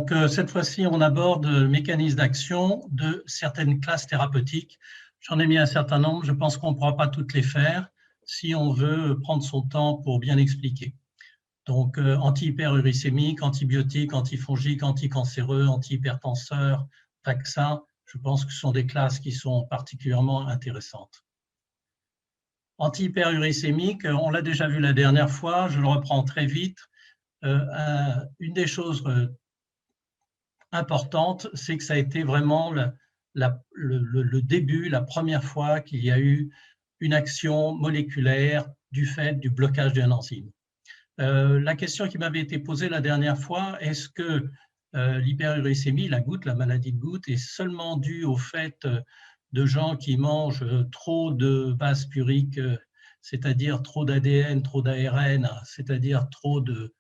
Donc, cette fois-ci, on aborde le mécanisme d'action de certaines classes thérapeutiques. J'en ai mis un certain nombre, je pense qu'on ne pourra pas toutes les faire si on veut prendre son temps pour bien expliquer. Donc, anti-hyperuricémique, antibiotiques, antifongiques, anticancéreux, antihypertenseurs, vaccins, je pense que ce sont des classes qui sont particulièrement intéressantes. Anti-hyperuricémique, on l'a déjà vu la dernière fois, je le reprends très vite. Une des choses importantes, c'est que ça a été vraiment le début, la première fois qu'il y a eu une action moléculaire du fait du blocage d'un enzyme. La question qui m'avait été posée la dernière fois, est-ce que l'hyperuricémie, la goutte, la maladie de goutte, est seulement due au fait de gens qui mangent trop de base purique, c'est-à-dire trop d'ADN, trop d'ARN, c'est-à-dire trop de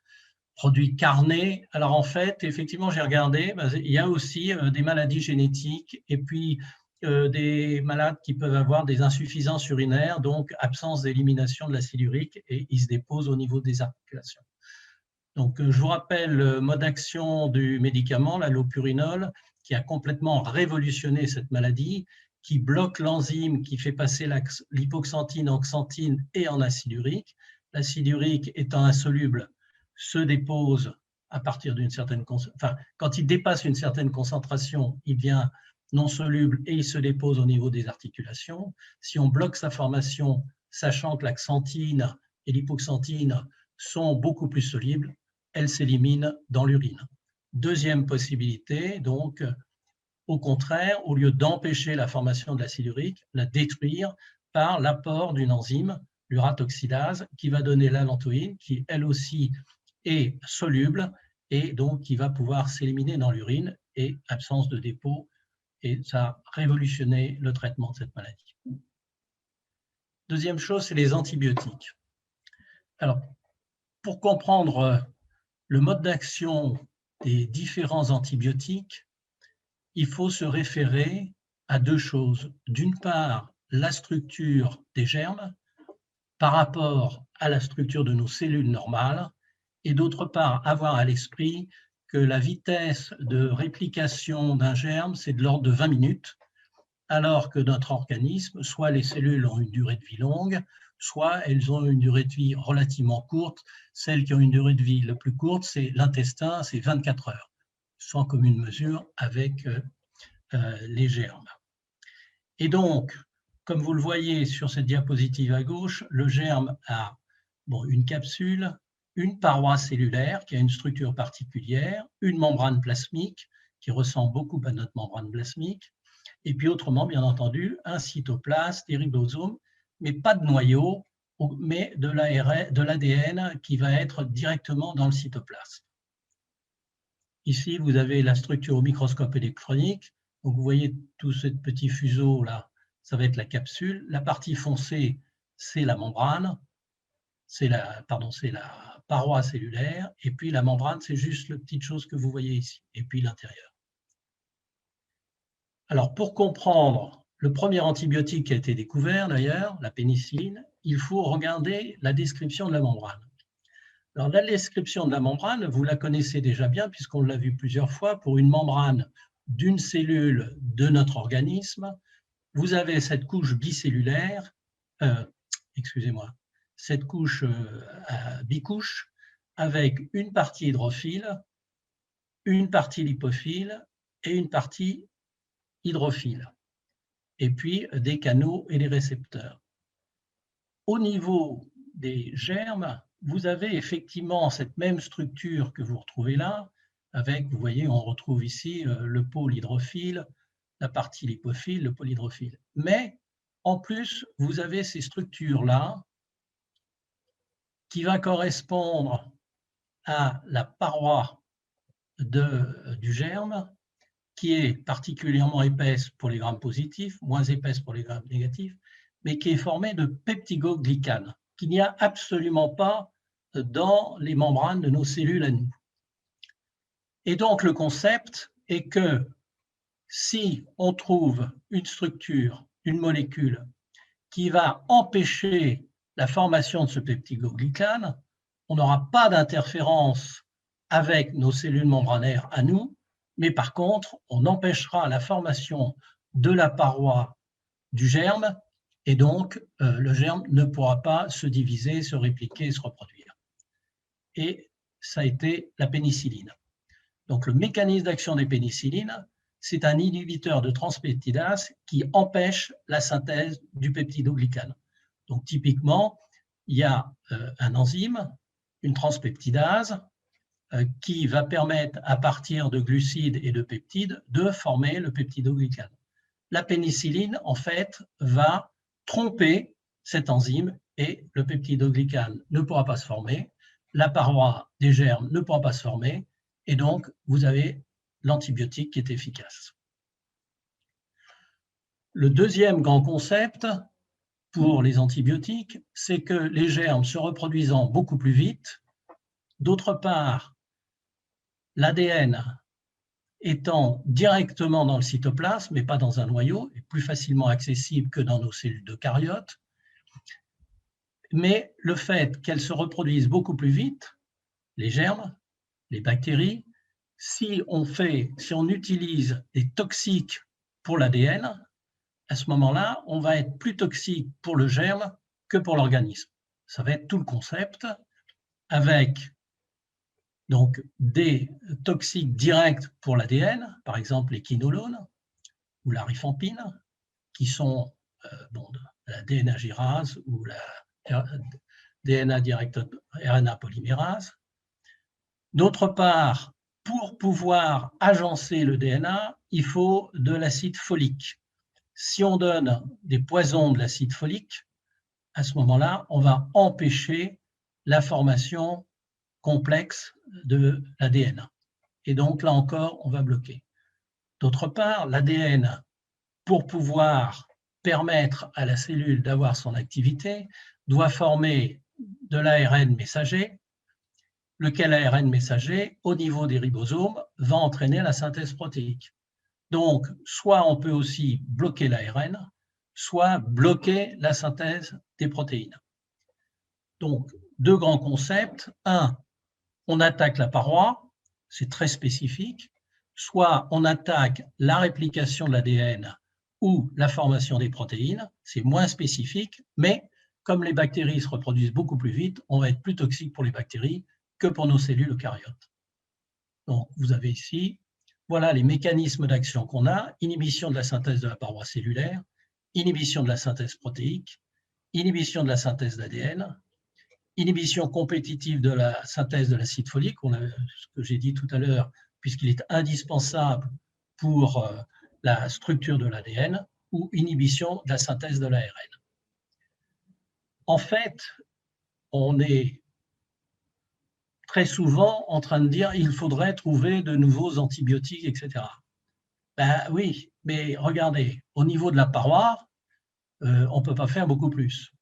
produits carnés? Alors en fait, effectivement, j'ai regardé, il y a aussi des maladies génétiques et puis des malades qui peuvent avoir des insuffisances urinaires, donc absence d'élimination de l'acide urique, et ils se déposent au niveau des articulations. Donc je vous rappelle le mode d'action du médicament, l'allopurinol, qui a complètement révolutionné cette maladie, qui bloque l'enzyme qui fait passer l'hypoxanthine en xanthine et en acide urique. L'acide urique étant insoluble, se dépose à partir d'une certaine quand il dépasse une certaine concentration, il devient non soluble et il se dépose au niveau des articulations. Si on bloque sa formation, sachant que la xanthine et l'hypoxanthine sont beaucoup plus solubles, elles s'éliminent dans l'urine. Deuxième possibilité, donc, au contraire, au lieu d'empêcher la formation de l'acide urique, la détruire par l'apport d'une enzyme, l'uratoxydase, qui va donner l'allantoïne, qui elle aussi est soluble et donc qui va pouvoir s'éliminer dans l'urine, et absence de dépôt, et ça a révolutionné le traitement de cette maladie. Deuxième chose, c'est les antibiotiques. Alors, pour comprendre le mode d'action des différents antibiotiques, il faut se référer à deux choses. D'une part, la structure des germes par rapport à la structure de nos cellules normales, et d'autre part, avoir à l'esprit que la vitesse de réplication d'un germe, c'est de l'ordre de 20 minutes, alors que notre organisme, soit les cellules ont une durée de vie longue, soit elles ont une durée de vie relativement courte. Celles qui ont une durée de vie la plus courte, c'est l'intestin, c'est 24 heures, sans commune mesure avec les germes. Et donc, comme vous le voyez sur cette diapositive à gauche, le germe a une capsule, une paroi cellulaire qui a une structure particulière, une membrane plasmique qui ressemble beaucoup à notre membrane plasmique, et puis autrement, bien entendu, un cytoplasme, des ribosomes, mais pas de noyau, mais de l'ADN qui va être directement dans le cytoplasme. Ici, vous avez la structure au microscope électronique. Donc, vous voyez tout ce petit fuseau-là, ça va être la capsule. La partie foncée, c'est la membrane, c'est la paroi cellulaire, et puis la membrane, c'est juste la petite chose que vous voyez ici, et puis l'intérieur. Alors, pour comprendre le premier antibiotique qui a été découvert, d'ailleurs, la pénicilline, il faut regarder la description de la membrane. Alors, la description de la membrane, vous la connaissez déjà bien, puisqu'on l'a vu plusieurs fois. Pour une membrane d'une cellule de notre organisme, vous avez cette couche bicellulaire, cette couche bicouche, avec une partie hydrophile, une partie lipophile et une partie hydrophile, et puis des canaux et des récepteurs. Au niveau des germes, vous avez effectivement cette même structure que vous retrouvez là, avec, vous voyez, on retrouve ici le pôle hydrophile, la partie lipophile, le pôle hydrophile. Mais en plus, vous avez ces structures-là qui va correspondre à la paroi du germe, qui est particulièrement épaisse pour les grammes positifs, moins épaisse pour les grammes négatifs, mais qui est formée de peptidoglycanes, qu'il n'y a absolument pas dans les membranes de nos cellules à nous. Et donc le concept est que si on trouve une structure, une molécule, qui va empêcher la formation de ce peptidoglycane, on n'aura pas d'interférence avec nos cellules membranaires à nous, mais par contre, on empêchera la formation de la paroi du germe, et donc le germe ne pourra pas se diviser, se répliquer et se reproduire. Et ça a été la pénicilline. Donc le mécanisme d'action des pénicillines, c'est un inhibiteur de transpeptidase qui empêche la synthèse du peptidoglycane. Donc typiquement, il y a un enzyme, une transpeptidase, qui va permettre à partir de glucides et de peptides de former le peptidoglycane. La pénicilline, en fait, va tromper cet enzyme et le peptidoglycane ne pourra pas se former, la paroi des germes ne pourra pas se former, et donc vous avez l'antibiotique qui est efficace. Le deuxième grand concept pour les antibiotiques, c'est que les germes se reproduisant beaucoup plus vite, d'autre part, l'ADN étant directement dans le cytoplasme, mais pas dans un noyau, est plus facilement accessible que dans nos cellules d'eucaryotes. Mais le fait qu'elles se reproduisent beaucoup plus vite, les germes, les bactéries, si on utilise des toxiques pour l'ADN, à ce moment-là, on va être plus toxique pour le germe que pour l'organisme. Ça va être tout le concept, avec donc des toxiques directs pour l'ADN, par exemple les quinolones ou la rifampine, qui sont la DNA gyrase ou la DNA direct RNA polymérase. D'autre part, pour pouvoir agencer le DNA, il faut de l'acide folique. Si on donne des poisons de l'acide folique, à ce moment-là, on va empêcher la formation complexe de l'ADN. Et donc, là encore, on va bloquer. D'autre part, l'ADN, pour pouvoir permettre à la cellule d'avoir son activité, doit former de l'ARN messager, lequel ARN messager, au niveau des ribosomes, va entraîner la synthèse protéique. Donc, soit on peut aussi bloquer l'ARN, soit bloquer la synthèse des protéines. Donc, deux grands concepts. Un, on attaque la paroi, c'est très spécifique. Soit on attaque la réplication de l'ADN ou la formation des protéines, c'est moins spécifique, mais comme les bactéries se reproduisent beaucoup plus vite, on va être plus toxique pour les bactéries que pour nos cellules eucaryotes. Donc, vous avez ici, voilà les mécanismes d'action qu'on a: inhibition de la synthèse de la paroi cellulaire, inhibition de la synthèse protéique, inhibition de la synthèse d'ADN, inhibition compétitive de la synthèse de l'acide folique, ce que j'ai dit tout à l'heure, puisqu'il est indispensable pour la structure de l'ADN, ou inhibition de la synthèse de l'ARN. En fait, on est très souvent en train de dire il faudrait trouver de nouveaux antibiotiques, etc. Ben oui, mais regardez, au niveau de la paroi, on ne peut pas faire beaucoup plus.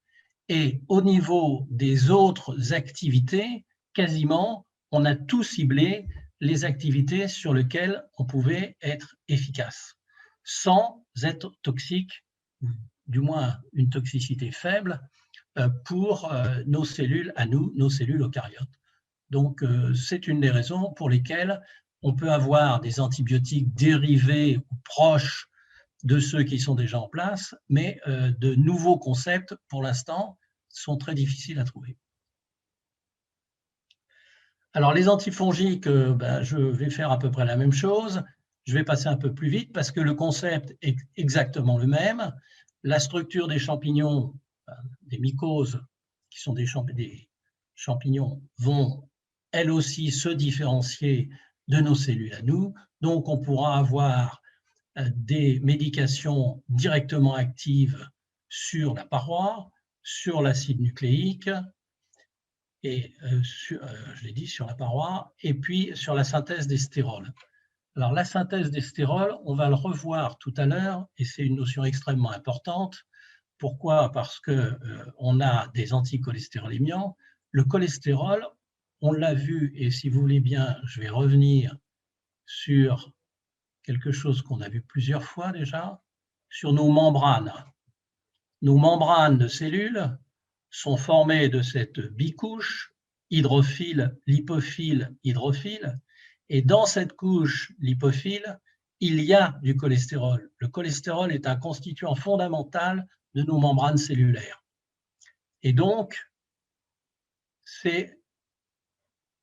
Et au niveau des autres activités, quasiment, on a tout ciblé les activités sur lesquelles on pouvait être efficace, sans être toxique, ou du moins une toxicité faible, pour nos cellules à nous, nos cellules eucaryotes. Donc, c'est une des raisons pour lesquelles on peut avoir des antibiotiques dérivés ou proches de ceux qui sont déjà en place, mais de nouveaux concepts, pour l'instant, sont très difficiles à trouver. Alors, les antifongiques, je vais faire à peu près la même chose. Je vais passer un peu plus vite parce que le concept est exactement le même. La structure des champignons, des mycoses, qui sont des champignons, vont elles aussi se différencier de nos cellules à nous. Donc, on pourra avoir des médications directement actives sur la paroi, sur l'acide nucléique, et je l'ai dit, sur la paroi, et puis sur la synthèse des stérols. Alors, la synthèse des stérols, on va le revoir tout à l'heure, et c'est une notion extrêmement importante. Pourquoi? Parce qu'on a des anticholestérolémiants. Le cholestérol, on l'a vu, et si vous voulez bien, je vais revenir sur quelque chose qu'on a vu plusieurs fois déjà, sur nos membranes. Nos membranes de cellules sont formées de cette bicouche hydrophile, lipophile, hydrophile, Et dans cette couche lipophile, il y a du cholestérol. Le cholestérol est un constituant fondamental de nos membranes cellulaires. Et donc, c'est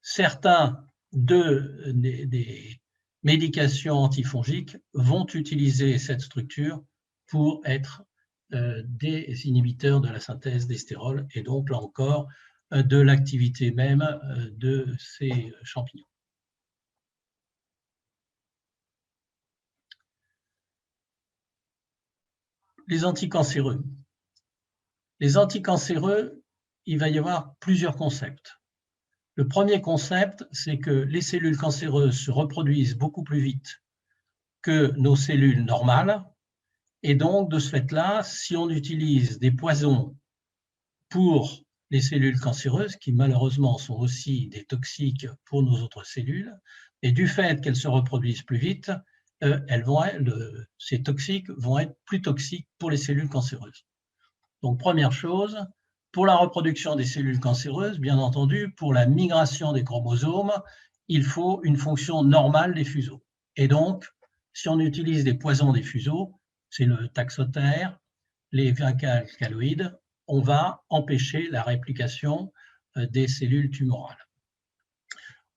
certains des médications antifongiques vont utiliser cette structure pour être des inhibiteurs de la synthèse d'estérol et donc, là encore, de l'activité même de ces champignons. Les anticancéreux. Les anticancéreux, il va y avoir plusieurs concepts. Le premier concept, c'est que les cellules cancéreuses se reproduisent beaucoup plus vite que nos cellules normales. Et donc, de ce fait-là, si on utilise des poisons pour les cellules cancéreuses, qui malheureusement sont aussi des toxiques pour nos autres cellules, et du fait qu'elles se reproduisent plus vite, ces toxiques vont être plus toxiques pour les cellules cancéreuses. Donc, première chose, pour la reproduction des cellules cancéreuses, bien entendu, pour la migration des chromosomes, il faut une fonction normale des fuseaux. Et donc, si on utilise des poisons des fuseaux, c'est le taxotere, les vinca-alcaloïdes, on va empêcher la réplication des cellules tumorales.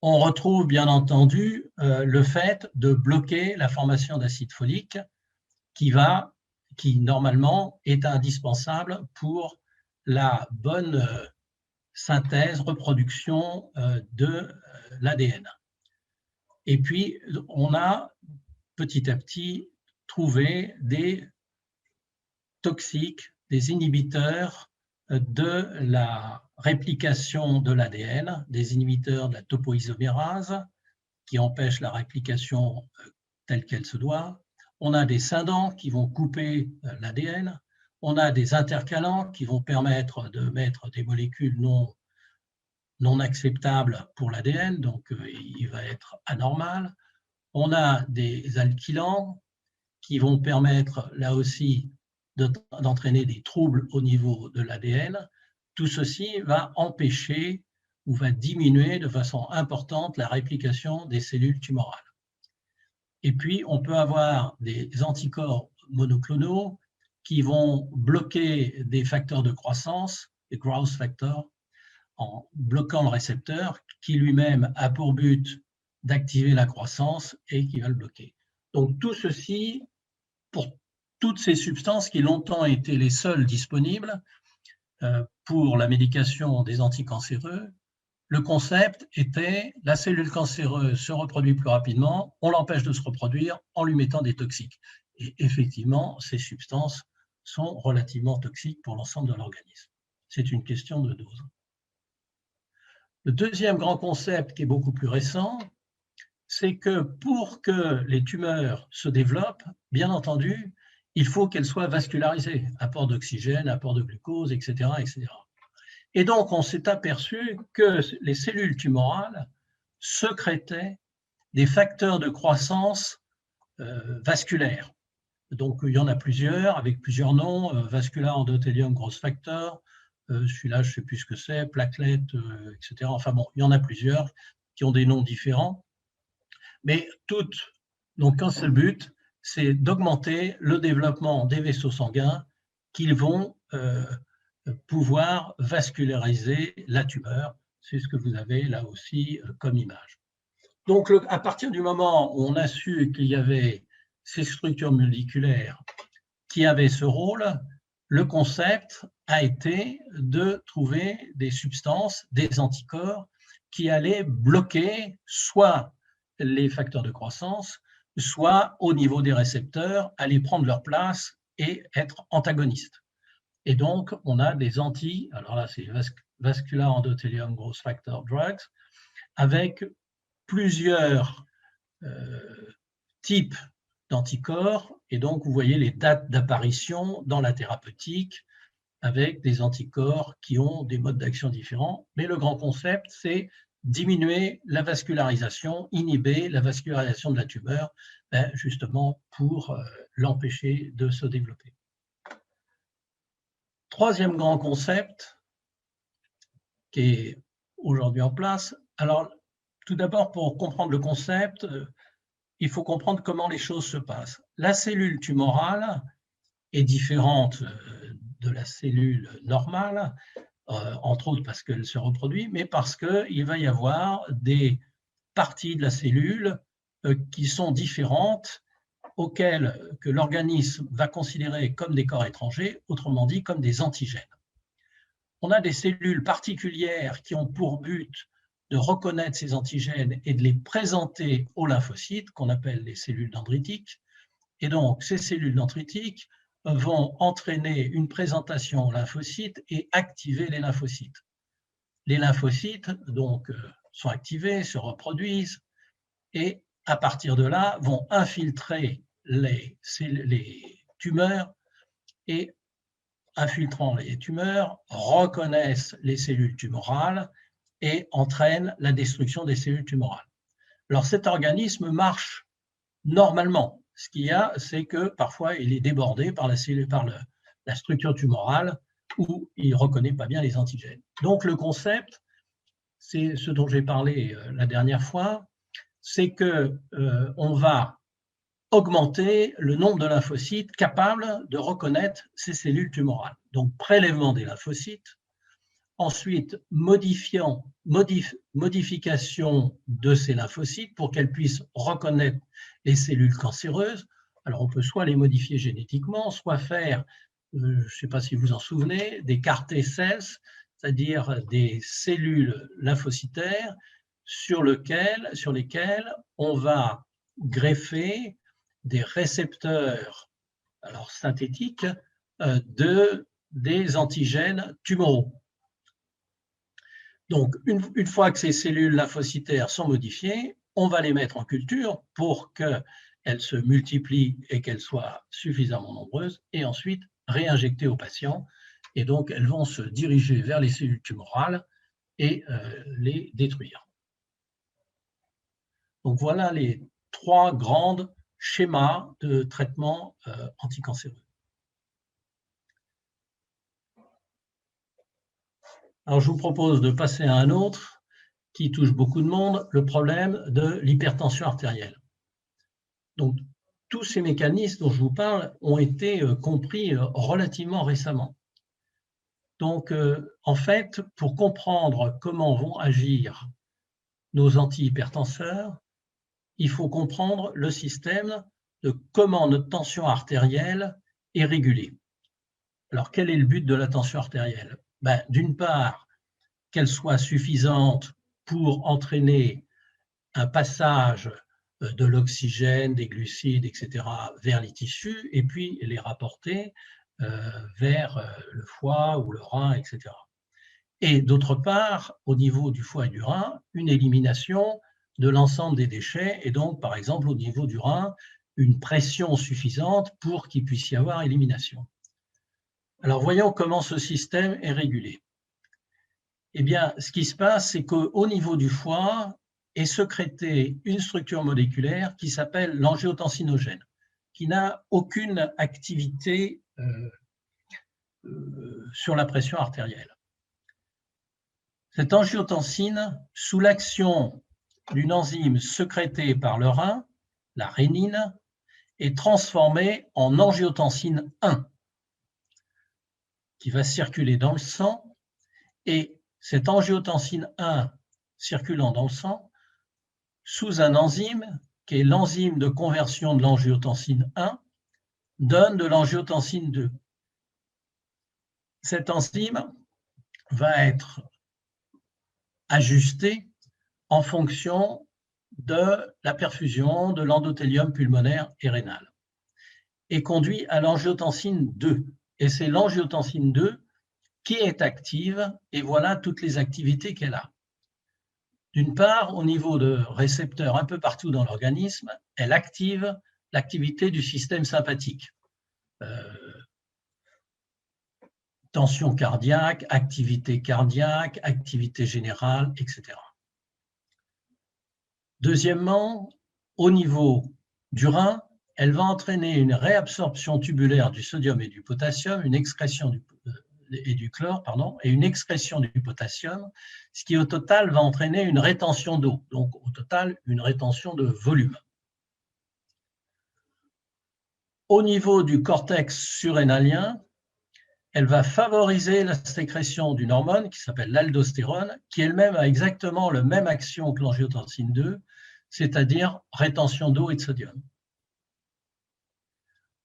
On retrouve bien entendu le fait de bloquer la formation d'acide folique qui normalement est indispensable pour la bonne synthèse, reproduction de l'ADN. Et puis, on a petit à petit trouvé des toxiques, des inhibiteurs de la réplication de l'ADN, des inhibiteurs de la topoisomérase qui empêchent la réplication telle qu'elle se doit. On a des scindants qui vont couper l'ADN. On a des intercalants qui vont permettre de mettre des molécules non acceptables pour l'ADN, donc il va être anormal. On a des alkylants qui vont permettre, là aussi, d'entraîner des troubles au niveau de l'ADN. Tout ceci va empêcher ou va diminuer de façon importante la réplication des cellules tumorales. Et puis, on peut avoir des anticorps monoclonaux qui vont bloquer des facteurs de croissance, des growth factors, en bloquant le récepteur qui lui-même a pour but d'activer la croissance et qui va le bloquer. Donc, tout ceci, pour toutes ces substances qui longtemps étaient les seules disponibles pour la médication des anticancéreux, le concept était la cellule cancéreuse se reproduit plus rapidement, on l'empêche de se reproduire en lui mettant des toxiques. Et effectivement, ces substances sont relativement toxiques pour l'ensemble de l'organisme. C'est une question de dose. Le deuxième grand concept qui est beaucoup plus récent, c'est que pour que les tumeurs se développent, bien entendu, il faut qu'elles soient vascularisées, apport d'oxygène, apport de glucose, etc., etc. Et donc, on s'est aperçu que les cellules tumorales sécrétaient des facteurs de croissance vasculaires. Donc, il y en a plusieurs, avec plusieurs noms, vascular endothelium growth factor, celui-là, je ne sais plus ce que c'est, platelet, etc. Enfin bon, il y en a plusieurs qui ont des noms différents, mais toutes n'ont qu'un seul but, c'est d'augmenter le développement des vaisseaux sanguins qu'ils vont pouvoir vasculariser la tumeur. C'est ce que vous avez là aussi comme image. Donc, à partir du moment où on a su qu'il y avait ces structures moléculaires qui avaient ce rôle, le concept a été de trouver des substances, des anticorps qui allaient bloquer soit les facteurs de croissance, soit au niveau des récepteurs, aller prendre leur place et être antagonistes. Et donc, on a des alors là, c'est vascular endothelium growth factor drugs, avec plusieurs types d'anticorps. Et donc, vous voyez les dates d'apparition dans la thérapeutique avec des anticorps qui ont des modes d'action différents. Mais le grand concept, c'est diminuer la vascularisation, inhiber la vascularisation de la tumeur, justement pour l'empêcher de se développer. Troisième grand concept qui est aujourd'hui en place, alors Tout d'abord, pour comprendre le concept, il faut comprendre comment les choses se passent. La cellule tumorale est différente de la cellule normale, entre autres parce qu'elle se reproduit, mais parce qu'il va y avoir des parties de la cellule qui sont différentes, auxquelles que l'organisme va considérer comme des corps étrangers, autrement dit comme des antigènes. On a des cellules particulières qui ont pour but de reconnaître ces antigènes et de les présenter aux lymphocytes, qu'on appelle les cellules dendritiques. Et donc, ces cellules dendritiques vont entraîner une présentation aux lymphocytes et activer les lymphocytes. Les lymphocytes, donc, sont activés, se reproduisent, et à partir de là, vont infiltrer les tumeurs et, infiltrant les tumeurs, reconnaissent les cellules tumorales et entraînent la destruction des cellules tumorales. Alors cet organisme marche normalement. Ce qu'il y a, c'est que parfois il est débordé par la structure tumorale où il ne reconnaît pas bien les antigènes. Donc le concept, c'est ce dont j'ai parlé la dernière fois, c'est qu'on va augmenter le nombre de lymphocytes capables de reconnaître ces cellules tumorales. Donc, prélèvement des lymphocytes, ensuite modification de ces lymphocytes pour qu'elles puissent reconnaître les cellules cancéreuses. Alors, on peut soit les modifier génétiquement, soit faire, je ne sais pas si vous en souvenez, des CAR T-cells, c'est-à-dire des cellules lymphocytaires sur lesquelles on va greffer des récepteurs synthétiques des antigènes tumoraux. Donc, une fois que ces cellules lymphocytaires sont modifiées, on va les mettre en culture pour qu'elles se multiplient et qu'elles soient suffisamment nombreuses, et ensuite réinjectées aux patients. Et donc, elles vont se diriger vers les cellules tumorales et les détruire. Donc, voilà les 3 grands schémas de traitement anticancéreux. Alors, je vous propose de passer à un autre qui touche beaucoup de monde, le problème de l'hypertension artérielle. Donc, tous ces mécanismes dont je vous parle ont été compris relativement récemment. Donc, en fait, pour comprendre comment vont agir nos antihypertenseurs, il faut comprendre le système de comment notre tension artérielle est régulée. Alors, quel est le but de la tension artérielle? D'une part, qu'elle soit suffisante pour entraîner un passage de l'oxygène, des glucides, etc., vers les tissus, et puis les rapporter vers le foie ou le rein, etc. Et d'autre part, au niveau du foie et du rein, une élimination de l'ensemble des déchets, et donc, par exemple, au niveau du rein, une pression suffisante pour qu'il puisse y avoir élimination. Alors, voyons comment ce système est régulé. Eh bien, ce qui se passe, c'est qu'au niveau du foie est sécrétée une structure moléculaire qui s'appelle l'angiotensinogène, qui n'a aucune activité sur la pression artérielle. Cette angiotensine, sous l'action d'une enzyme sécrétée par le rein, la rénine, est transformée en angiotensine 1, qui va circuler dans le sang, et cette angiotensine 1 circulant dans le sang, sous un enzyme, qui est l'enzyme de conversion de l'angiotensine 1, donne de l'angiotensine 2. Cette enzyme va être ajustée en fonction de la perfusion de l'endothélium pulmonaire et rénal et conduit à l'angiotensine 2. Et c'est l'angiotensine 2 qui est active, et voilà toutes les activités qu'elle a. D'une part, au niveau de récepteurs un peu partout dans l'organisme, elle active l'activité du système sympathique. Tension cardiaque, activité générale, etc. Deuxièmement, au niveau du rein, elle va entraîner une réabsorption tubulaire du sodium et du potassium, une excrétion et du chlore, pardon, et une excrétion du potassium, ce qui au total va entraîner une rétention d'eau, donc au total une rétention de volume. Au niveau du cortex surrénalien, elle va favoriser la sécrétion d'une hormone qui s'appelle l'aldostérone, qui elle-même a exactement la même action que l'angiotensine 2, c'est-à-dire rétention d'eau et de sodium.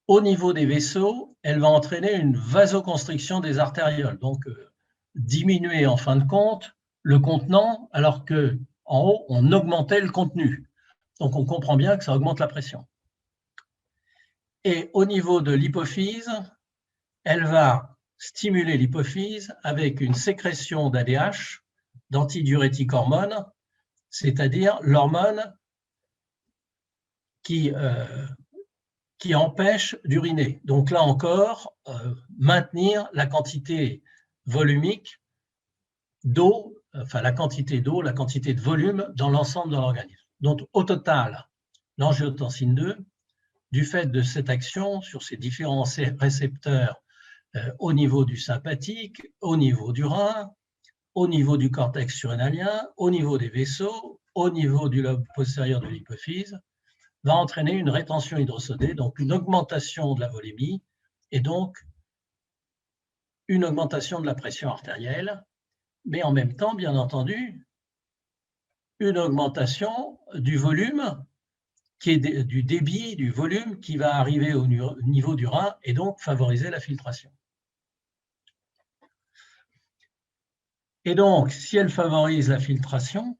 Au niveau des vaisseaux, elle va entraîner une vasoconstriction des artérioles, donc diminuer en fin de compte le contenant, alors qu'en haut, on augmentait le contenu. Donc on comprend bien que ça augmente la pression. Et au niveau de l'hypophyse, elle va stimuler l'hypophyse avec une sécrétion d'ADH, d'antidiurétique hormone, c'est-à-dire l'hormone qui empêche d'uriner. Donc là encore, maintenir la quantité volumique d'eau, enfin la quantité d'eau, la quantité de volume dans l'ensemble de l'organisme. Donc au total, l'angiotensine 2, du fait de cette action sur ces différents récepteurs au niveau du sympathique, au niveau du rein, au niveau du cortex surrénalien, au niveau des vaisseaux, au niveau du lobe postérieur de l'hypophyse, va entraîner une rétention hydrosodée, donc une augmentation de la volémie et donc une augmentation de la pression artérielle, mais en même temps, bien entendu, une augmentation du volume, qui est du débit, du volume qui va arriver au niveau du rein et donc favoriser la filtration. Et donc, si elle favorise la filtration,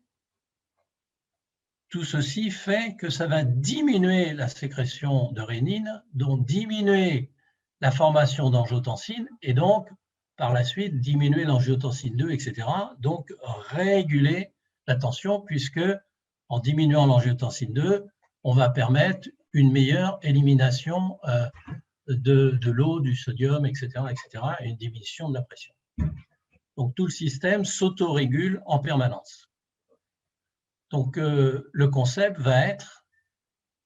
tout ceci fait que ça va diminuer la sécrétion de rénine, donc diminuer la formation d'angiotensine et donc, par la suite, diminuer l'angiotensine 2, etc. Donc, réguler la tension puisque, en diminuant l'angiotensine 2, on va permettre une meilleure élimination de l'eau, du sodium, etc., et une diminution de la pression. Donc, tout le système s'autorégule en permanence. Donc, le concept va être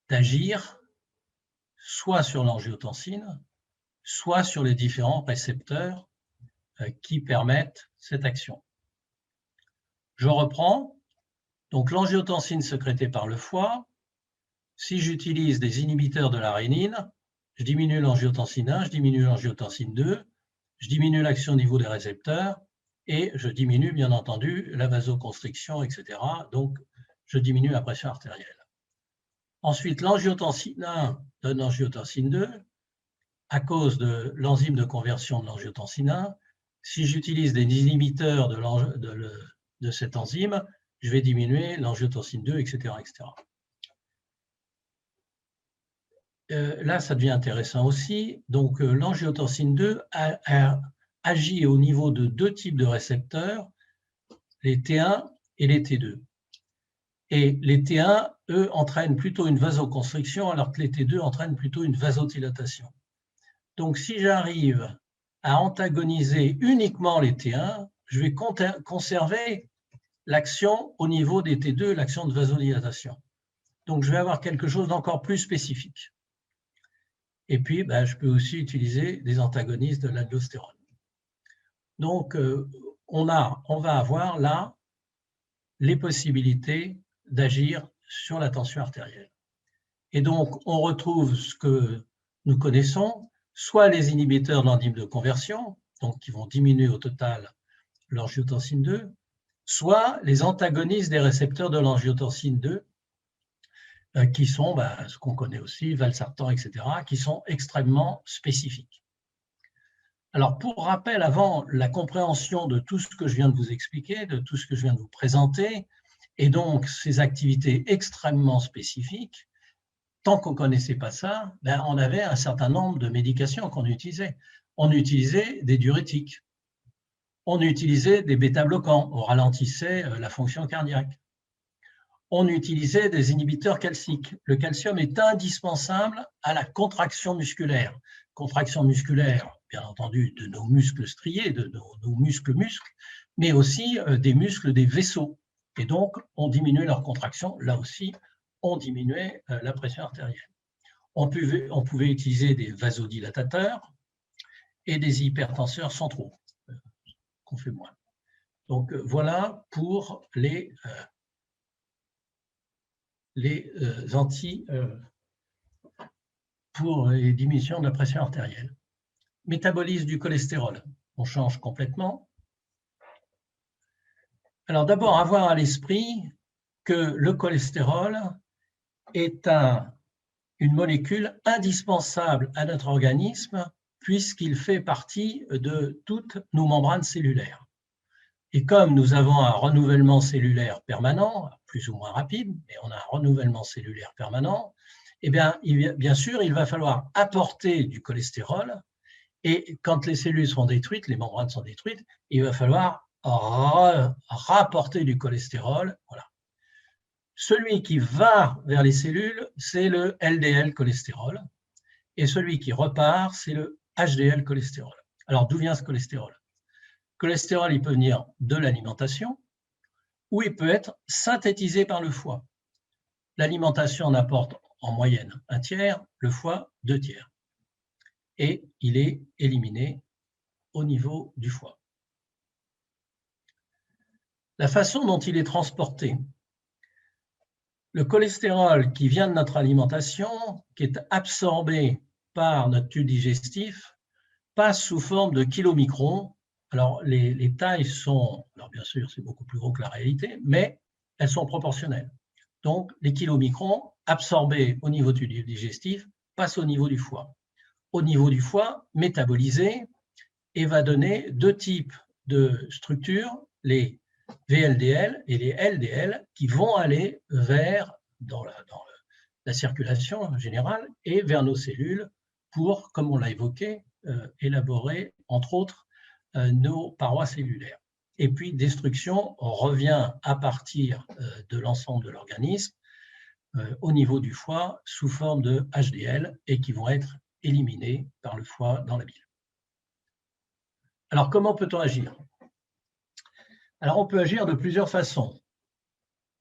d'agir soit sur l'angiotensine, soit sur les différents récepteurs qui permettent cette action. Je reprends. Donc, l'angiotensine sécrétée par le foie, si j'utilise des inhibiteurs de la rénine, je diminue l'angiotensine 1, je diminue l'angiotensine 2, je diminue l'action au niveau des récepteurs et je diminue, bien entendu, la vasoconstriction, etc. Donc, je diminue la pression artérielle. Ensuite, l'angiotensine 1 donne l'angiotensine 2 à cause de l'enzyme de conversion de l'angiotensine 1. Si j'utilise des inhibiteurs de cette enzyme, je vais diminuer l'angiotensine 2, etc., etc. Là, ça devient intéressant aussi. Donc, l'angiotensine 2 agit au niveau de deux types de récepteurs, les T1 et les T2. Et les T1, eux, entraînent plutôt une vasoconstriction, alors que les T2 entraînent plutôt une vasodilatation. Donc, si j'arrive à antagoniser uniquement les T1, je vais conserver l'action au niveau des T2, l'action de vasodilatation. Donc, je vais avoir quelque chose d'encore plus spécifique. Et puis, je peux aussi utiliser des antagonistes de l'aldostérone. Donc, on va avoir là les possibilités d'agir sur la tension artérielle. Et donc, on retrouve ce que nous connaissons, soit les inhibiteurs de l'enzyme de conversion, donc qui vont diminuer au total l'angiotensine 2, soit les antagonistes des récepteurs de l'angiotensine 2, qui sont ce qu'on connaît aussi, valsartan, etc., qui sont extrêmement spécifiques. Alors, pour rappel, avant la compréhension de tout ce que je viens de vous expliquer, de tout ce que je viens de vous présenter, et donc ces activités extrêmement spécifiques, tant qu'on ne connaissait pas ça, on avait un certain nombre de médications qu'on utilisait. On utilisait des diurétiques, on utilisait des bêta-bloquants, on ralentissait la fonction cardiaque. On utilisait des inhibiteurs calciques. Le calcium est indispensable à la contraction musculaire. Contraction musculaire, bien entendu, de nos muscles striés, de nos muscles, mais aussi des muscles des vaisseaux. Et donc, on diminuait leur contraction. Là aussi, on diminuait la pression artérielle. On pouvait utiliser des vasodilatateurs et des hypertenseurs centraux. qu'on fait moins. Donc voilà pour les pour les diminutions de la pression artérielle. Métabolisme du cholestérol, on change complètement. Alors d'abord, avoir à l'esprit que le cholestérol est une molécule indispensable à notre organisme puisqu'il fait partie de toutes nos membranes cellulaires. Et comme nous avons un renouvellement cellulaire permanent, plus ou moins rapide, mais on a un renouvellement cellulaire permanent, eh bien sûr, il va falloir apporter du cholestérol. Et quand les cellules sont détruites, les membranes sont détruites, il va falloir rapporter du cholestérol. Voilà. Celui qui va vers les cellules, c'est le LDL cholestérol. Et celui qui repart, c'est le HDL cholestérol. Alors, d'où vient ce cholestérol? Le cholestérol, il peut venir de l'alimentation ou il peut être synthétisé par le foie. L'alimentation en apporte en moyenne 1/3, le foie 2/3. Et il est éliminé au niveau du foie. La façon dont il est transporté. Le cholestérol qui vient de notre alimentation, qui est absorbé par notre tube digestif, passe sous forme de kilomicrons. Alors, les tailles sont, alors bien sûr, c'est beaucoup plus gros que la réalité, mais elles sont proportionnelles. Donc, les kilomicrons absorbés au niveau du tube digestif passent au niveau du foie. Au niveau du foie, métabolisé, et va donner deux types de structures, les VLDL et les LDL, qui vont aller dans la circulation générale et vers nos cellules pour, comme on l'a évoqué, élaborer, entre autres, nos parois cellulaires. Et puis, destruction revient à partir de l'ensemble de l'organisme au niveau du foie sous forme de HDL et qui vont être éliminés par le foie dans la bile. Alors, comment peut-on agir? Alors, on peut agir de plusieurs façons.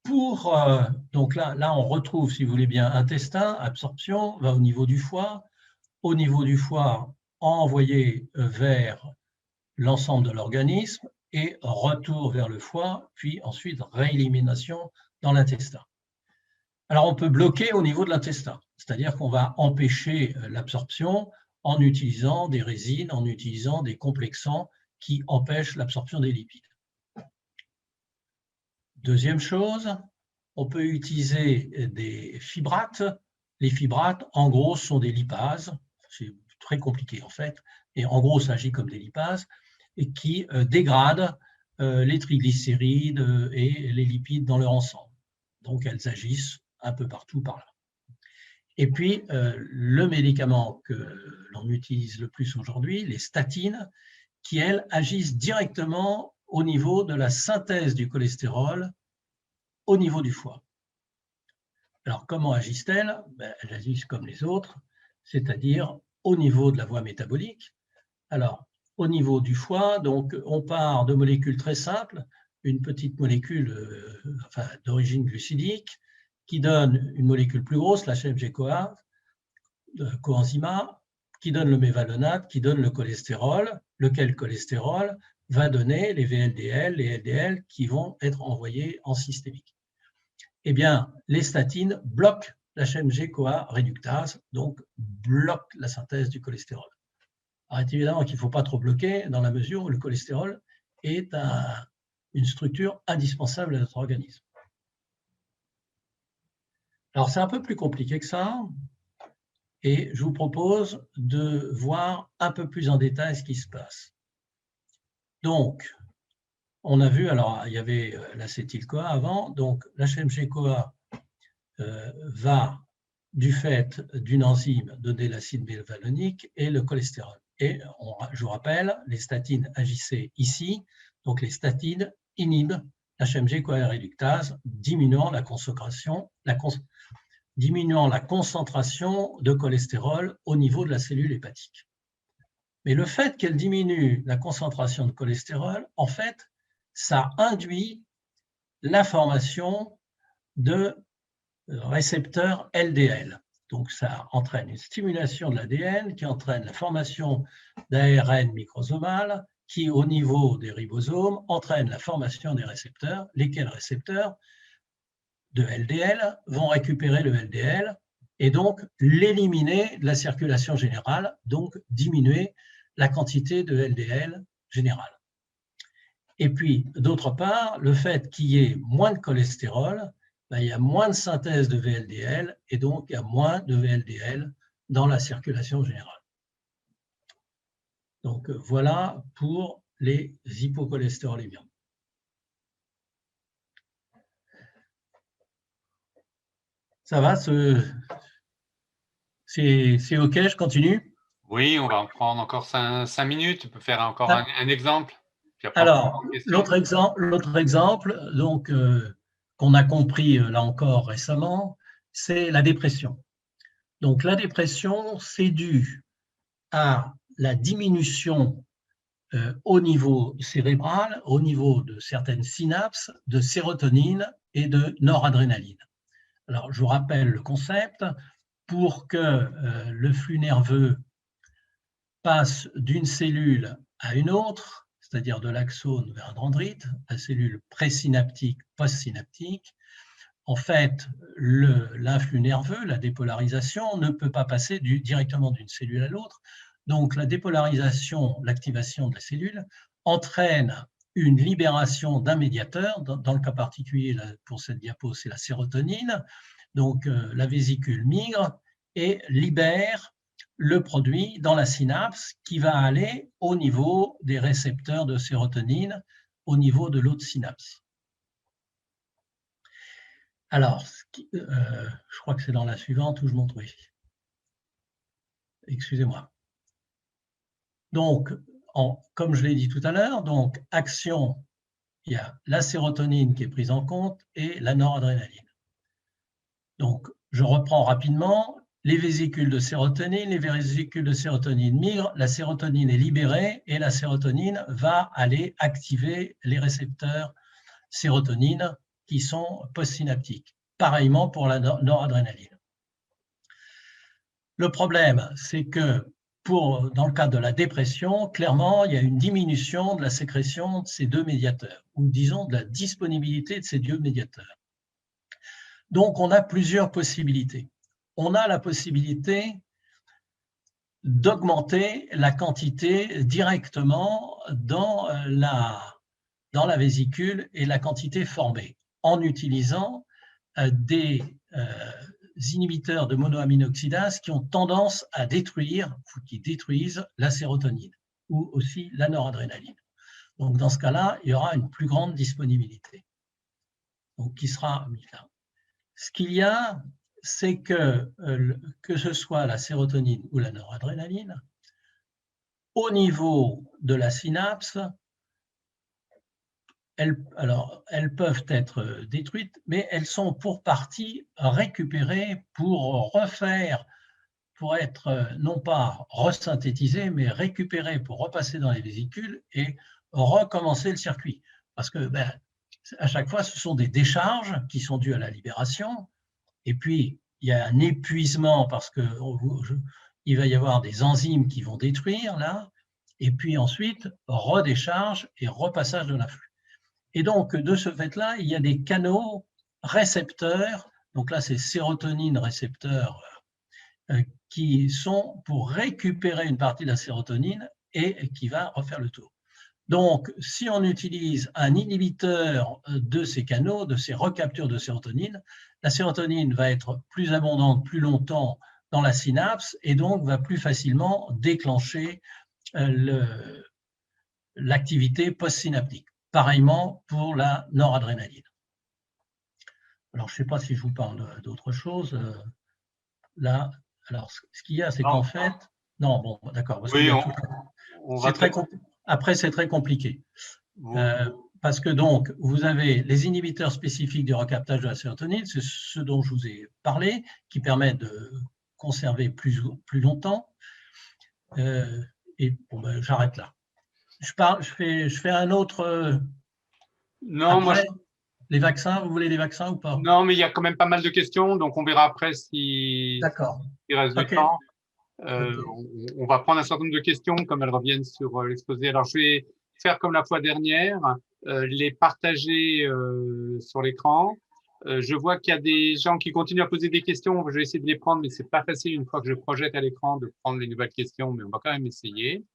Donc là, on retrouve, si vous voulez bien, intestin, absorption, va au niveau du foie. Au niveau du foie, envoyé vers l'ensemble de l'organisme et retour vers le foie, puis ensuite réélimination dans l'intestin. Alors, on peut bloquer au niveau de l'intestin, c'est-à-dire qu'on va empêcher l'absorption en utilisant des résines, en utilisant des complexants qui empêchent l'absorption des lipides. Deuxième chose, on peut utiliser des fibrates. Les fibrates, en gros, sont des lipases. C'est très compliqué, en fait. Et en gros, ça agit comme des lipases et qui dégradent les triglycérides et les lipides dans leur ensemble. Donc, elles agissent un peu partout par là. Et puis, le médicament que l'on utilise le plus aujourd'hui, les statines, qui, elles, agissent directement au niveau de la synthèse du cholestérol au niveau du foie. Alors, comment agissent-elles? Elles agissent comme les autres, c'est-à-dire au niveau de la voie métabolique. Alors, au niveau du foie, donc, on part de molécules très simples, une petite molécule d'origine glucidique qui donne une molécule plus grosse, la HMG-CoA, coenzyme, qui donne le mévalonate, qui donne le cholestérol, lequel cholestérol va donner les VLDL, les LDL qui vont être envoyés en systémique. Eh bien, les statines bloquent la HMG-CoA réductase, donc bloquent la synthèse du cholestérol. Alors, évidemment qu'il ne faut pas trop bloquer dans la mesure où le cholestérol est une structure indispensable à notre organisme. Alors, c'est un peu plus compliqué que ça, et je vous propose de voir un peu plus en détail ce qui se passe. Donc, on a vu, alors il y avait l'acétyl-CoA avant, donc l'HMG-CoA va, du fait d'une enzyme, donner l'acide mévalonique et le cholestérol. Et je vous rappelle, les statines agissaient ici, donc les statines inhibent l'HMG-CoA réductase, diminuant la concentration de cholestérol au niveau de la cellule hépatique. Mais le fait qu'elle diminue la concentration de cholestérol, en fait, ça induit la formation de récepteurs LDL. Donc, ça entraîne une stimulation de l'ADN qui entraîne la formation d'ARN microsomal qui, au niveau des ribosomes, entraîne la formation des récepteurs, lesquels récepteurs de LDL vont récupérer le LDL et donc l'éliminer de la circulation générale, donc diminuer la quantité de LDL générale. Et puis, d'autre part, le fait qu'il y ait moins de cholestérol, ben, il y a moins de synthèse de VLDL et donc il y a moins de VLDL dans la circulation générale. Donc voilà pour les hypocholestérolémiens. Ça va, c'est OK, je continue? Oui, on va en prendre encore 5 minutes. Tu peux faire encore un exemple. Puis après, Alors, on l'autre exemple donc, qu'on a compris là encore récemment, c'est la dépression. Donc la dépression, c'est dû à la diminution au niveau cérébral, au niveau de certaines synapses, de sérotonine et de noradrénaline. Alors, je vous rappelle le concept. Pour que le flux nerveux passe d'une cellule à une autre, c'est-à-dire de l'axone vers un dendrite, la cellule présynaptique, postsynaptique, en fait, l'influx nerveux, la dépolarisation, ne peut pas passer directement d'une cellule à l'autre. Donc, la dépolarisation, l'activation de la cellule, entraîne une libération d'un médiateur. Dans le cas particulier, pour cette diapo, c'est la sérotonine. Donc, la vésicule migre et libère le produit dans la synapse qui va aller au niveau des récepteurs de sérotonine, au niveau de l'autre synapse. Alors, je crois que c'est dans la suivante où je montre, oui. Excusez-moi. Donc, comme je l'ai dit tout à l'heure, donc action, il y a la sérotonine qui est prise en compte et la noradrénaline. Donc, je reprends rapidement. Les vésicules de sérotonine, migrent, la sérotonine est libérée et la sérotonine va aller activer les récepteurs sérotonine qui sont postsynaptiques. Pareillement pour la noradrénaline. Le problème, c'est que dans le cas de la dépression, clairement, il y a une diminution de la sécrétion de ces deux médiateurs, ou disons de la disponibilité de ces deux médiateurs. Donc, on a plusieurs possibilités. On a la possibilité d'augmenter la quantité directement dans la vésicule et la quantité formée en utilisant des inhibiteurs de monoaminoxydase qui ont tendance à détruire ou qui détruisent la sérotonine ou aussi la noradrénaline. Donc, dans ce cas-là, il y aura une plus grande disponibilité, donc qui sera mise là. Ce qu'il y a, c'est que ce soit la sérotonine ou la noradrénaline, au niveau de la synapse, elles peuvent être détruites, mais elles sont pour partie récupérées pour refaire, pour être non pas resynthétisées, mais récupérées pour repasser dans les vésicules et recommencer le circuit. Parce que à chaque fois, ce sont des décharges qui sont dues à la libération. Et puis, il y a un épuisement parce qu'il va y avoir des enzymes qui vont détruire là. Et puis ensuite, redécharge et repassage de l'influx. Et donc, de ce fait-là, il y a des canaux récepteurs. Donc là, c'est sérotonine récepteurs qui sont pour récupérer une partie de la sérotonine et qui va refaire le tour. Donc, si on utilise un inhibiteur de ces canaux, de ces recaptures de sérotonine, la sérotonine va être plus abondante plus longtemps dans la synapse et donc va plus facilement déclencher l'activité postsynaptique. Pareillement pour la noradrénaline. Alors, je ne sais pas si je vous parle d'autre chose. Là, alors, ce qu'il y a, c'est qu'en fait… Non, bon, d'accord. Oui, après, c'est très compliqué. Parce que donc, vous avez les inhibiteurs spécifiques du recaptage de la sérotonine, c'est ce dont je vous ai parlé, qui permettent de conserver plus longtemps. Et bon, j'arrête là. Je fais un autre… Non, après, les vaccins, vous voulez des vaccins ou pas? Non, mais il y a quand même pas mal de questions, donc on verra après s'il reste du temps. On va prendre un certain nombre de questions comme elles reviennent sur l'exposé. Alors, je vais faire comme la fois dernière, les partager sur l'écran. Je vois qu'il y a des gens qui continuent à poser des questions. Je vais essayer de les prendre, mais c'est pas facile une fois que je projette à l'écran de prendre les nouvelles questions, mais on va quand même essayer.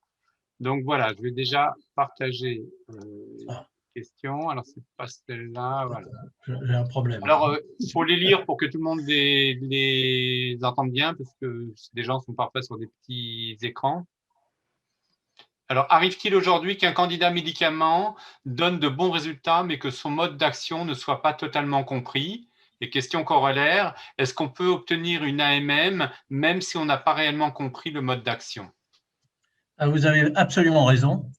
Donc voilà, je vais déjà partager les questions. Alors, c'est pas celle-là, voilà. J'ai un problème. Alors, il faut les lire pour que tout le monde les entende bien, parce que des gens sont parfois sur des petits écrans. Alors, arrive-t-il aujourd'hui qu'un candidat médicament donne de bons résultats, mais que son mode d'action ne soit pas totalement compris? Et question corollaire, est-ce qu'on peut obtenir une AMM même si on n'a pas réellement compris le mode d'action? Vous avez absolument raison.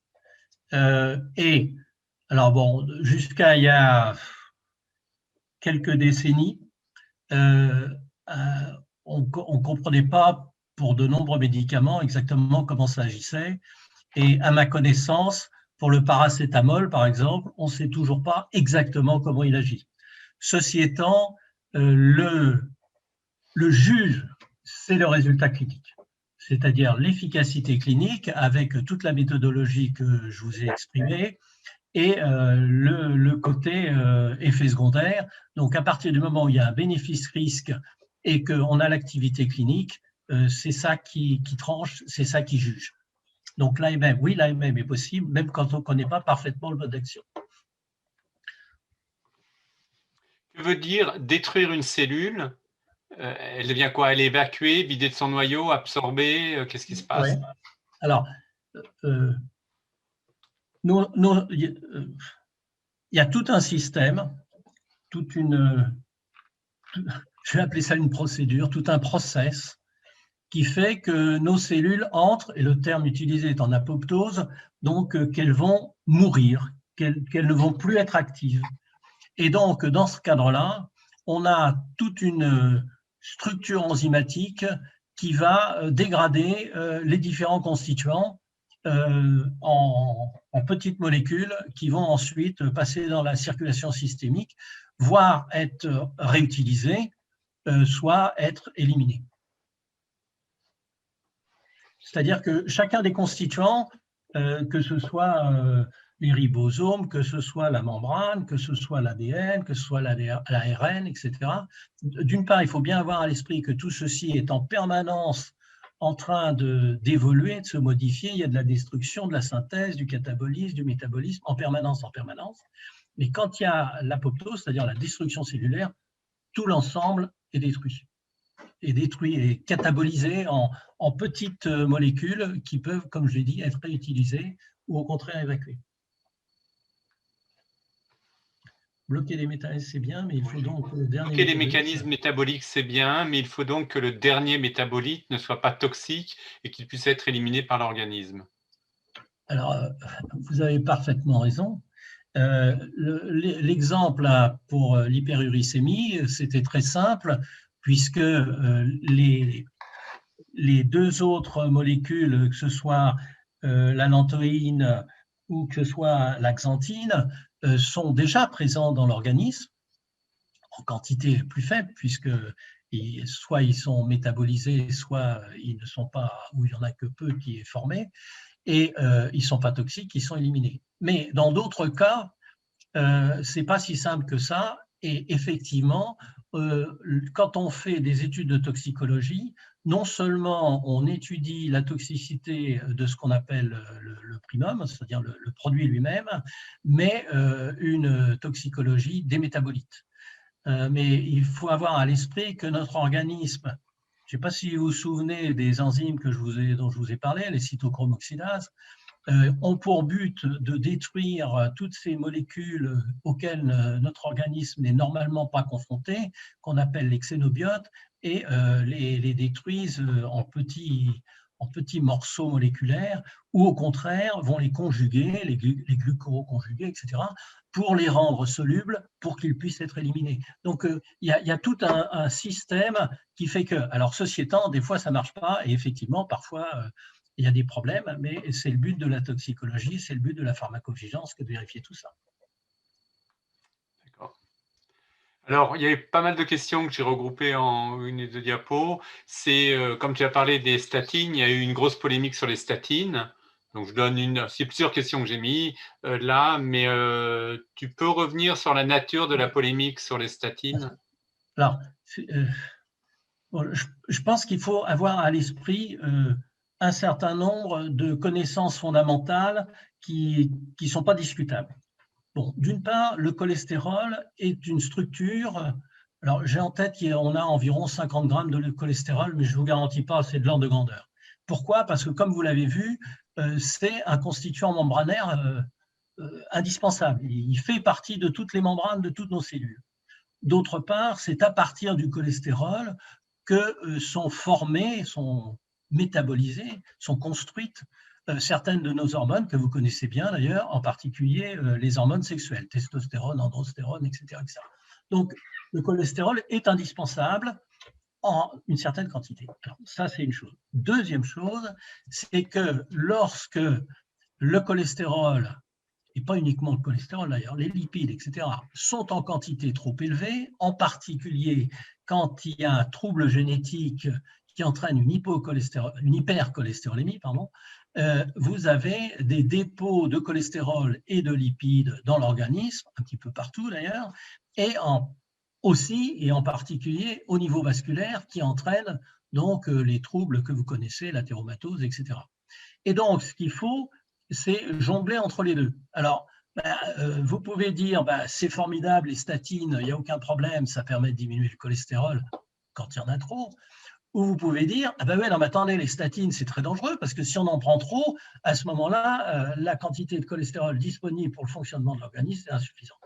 Et alors bon, jusqu'à il y a quelques décennies, on ne comprenait pas pour de nombreux médicaments exactement comment ça agissait. Et à ma connaissance, pour le paracétamol, par exemple, on ne sait toujours pas exactement comment il agit. Ceci étant, le juge, c'est le résultat clinique, c'est-à-dire l'efficacité clinique avec toute la méthodologie que je vous ai exprimée et le côté effet secondaire. Donc, à partir du moment où il y a un bénéfice-risque et qu'on a l'activité clinique, c'est ça qui tranche, c'est ça qui juge. Donc, l'AMM, oui, l'AMM est possible, même quand on ne connaît pas parfaitement le mode d'action. Que veut dire détruire une cellule? Elle devient quoi? Elle est évacuée, vidée de son noyau, absorbée? Qu'est-ce qui se passe? Ouais. Alors, il y a tout un système, je vais appeler ça une procédure, tout un process qui fait que nos cellules entrent, et le terme utilisé est en apoptose, donc qu'elles vont mourir, qu'elles ne vont plus être actives. Et donc, dans ce cadre-là, on a toute une structure enzymatique qui va dégrader les différents constituants en petites molécules qui vont ensuite passer dans la circulation systémique, voire être réutilisées, soit être éliminées. C'est-à-dire que chacun des constituants, que ce soit les ribosomes, que ce soit la membrane, que ce soit l'ADN, que ce soit l'ARN, etc. D'une part, il faut bien avoir à l'esprit que tout ceci est en permanence en train d'évoluer, de se modifier. Il y a de la destruction, de la synthèse, du catabolisme, du métabolisme, en permanence, en permanence. Mais quand il y a l'apoptose, c'est-à-dire la destruction cellulaire, tout l'ensemble est détruit et catabolisé en petites molécules qui peuvent, comme je l'ai dit, être réutilisées ou au contraire évacuées. Bloquer les métabolismes, c'est bien, mais il faut donc que le dernier bloquer les mécanismes métaboliques, c'est bien, mais il faut donc que le dernier métabolite ne soit pas toxique et qu'il puisse être éliminé par l'organisme. Alors, vous avez parfaitement raison. L'exemple pour l'hyperuricémie, c'était très simple, puisque les deux autres molécules, que ce soit la lantoïne ou que ce soit la xanthine, sont déjà présents dans l'organisme en quantité plus faible, puisque soit ils sont métabolisés, soit ils ne sont pas, ou il n'y en a que peu qui est formé, et ils ne sont pas toxiques, ils sont éliminés. Mais dans d'autres cas, ce n'est pas si simple que ça, et effectivement, quand on fait des études de toxicologie, non seulement on étudie la toxicité de ce qu'on appelle le primum, c'est-à-dire le produit lui-même, mais une toxicologie des métabolites. Mais il faut avoir à l'esprit que notre organisme, je ne sais pas si vous vous souvenez des enzymes dont je vous ai parlé, les cytochromoxylases, ont pour but de détruire toutes ces molécules auxquelles notre organisme n'est normalement pas confronté, qu'on appelle les xénobiotes, et les détruisent en petits morceaux moléculaires, ou au contraire vont les conjuguer, les glucoconjuguer, etc., pour les rendre solubles, pour qu'ils puissent être éliminés. Donc, il y a tout un système qui fait que, alors ceci étant, des fois ça ne marche pas, et effectivement, parfois, il y a des problèmes, mais c'est le but de la toxicologie, c'est le but de la pharmacovigilance que de vérifier tout ça. D'accord. Alors, il y avait pas mal de questions que j'ai regroupées en une et deux diapos. C'est, comme tu as parlé des statines, il y a eu une grosse polémique sur les statines. Donc, je donne c'est plusieurs questions que j'ai mis là, mais tu peux revenir sur la nature de la polémique sur les statines? Alors, je pense qu'il faut avoir à l'esprit un certain nombre de connaissances fondamentales qui ne sont pas discutables. Bon, d'une part, le cholestérol est une structure. Alors, j'ai en tête qu'on a environ 50 grammes de cholestérol, mais je ne vous garantis pas, c'est de l'ordre de grandeur. Pourquoi? Parce que, comme vous l'avez vu, c'est un constituant membranaire indispensable. Il fait partie de toutes les membranes de toutes nos cellules. D'autre part, c'est à partir du cholestérol que sont formées, sont métabolisées, sont construites certaines de nos hormones que vous connaissez bien d'ailleurs, en particulier les hormones sexuelles, testostérone, androstérone, etc., etc. Donc, le cholestérol est indispensable en une certaine quantité. Alors, ça, c'est une chose. Deuxième chose, c'est que lorsque le cholestérol, et pas uniquement le cholestérol d'ailleurs, les lipides, etc., sont en quantité trop élevée, en particulier quand il y a un trouble génétique qui entraîne une hypercholestérolémie, vous avez des dépôts de cholestérol et de lipides dans l'organisme, un petit peu partout d'ailleurs, et aussi et en particulier au niveau vasculaire qui entraîne donc les troubles que vous connaissez, l'athéromatose, etc. Et donc, ce qu'il faut, c'est jongler entre les deux. Alors, vous pouvez dire, c'est formidable, les statines, il n'y a aucun problème, ça permet de diminuer le cholestérol quand il y en a trop. Ou vous pouvez dire, ah ben ouais, non, mais attendez, les statines, c'est très dangereux parce que si on en prend trop, à ce moment-là, la quantité de cholestérol disponible pour le fonctionnement de l'organisme est insuffisante.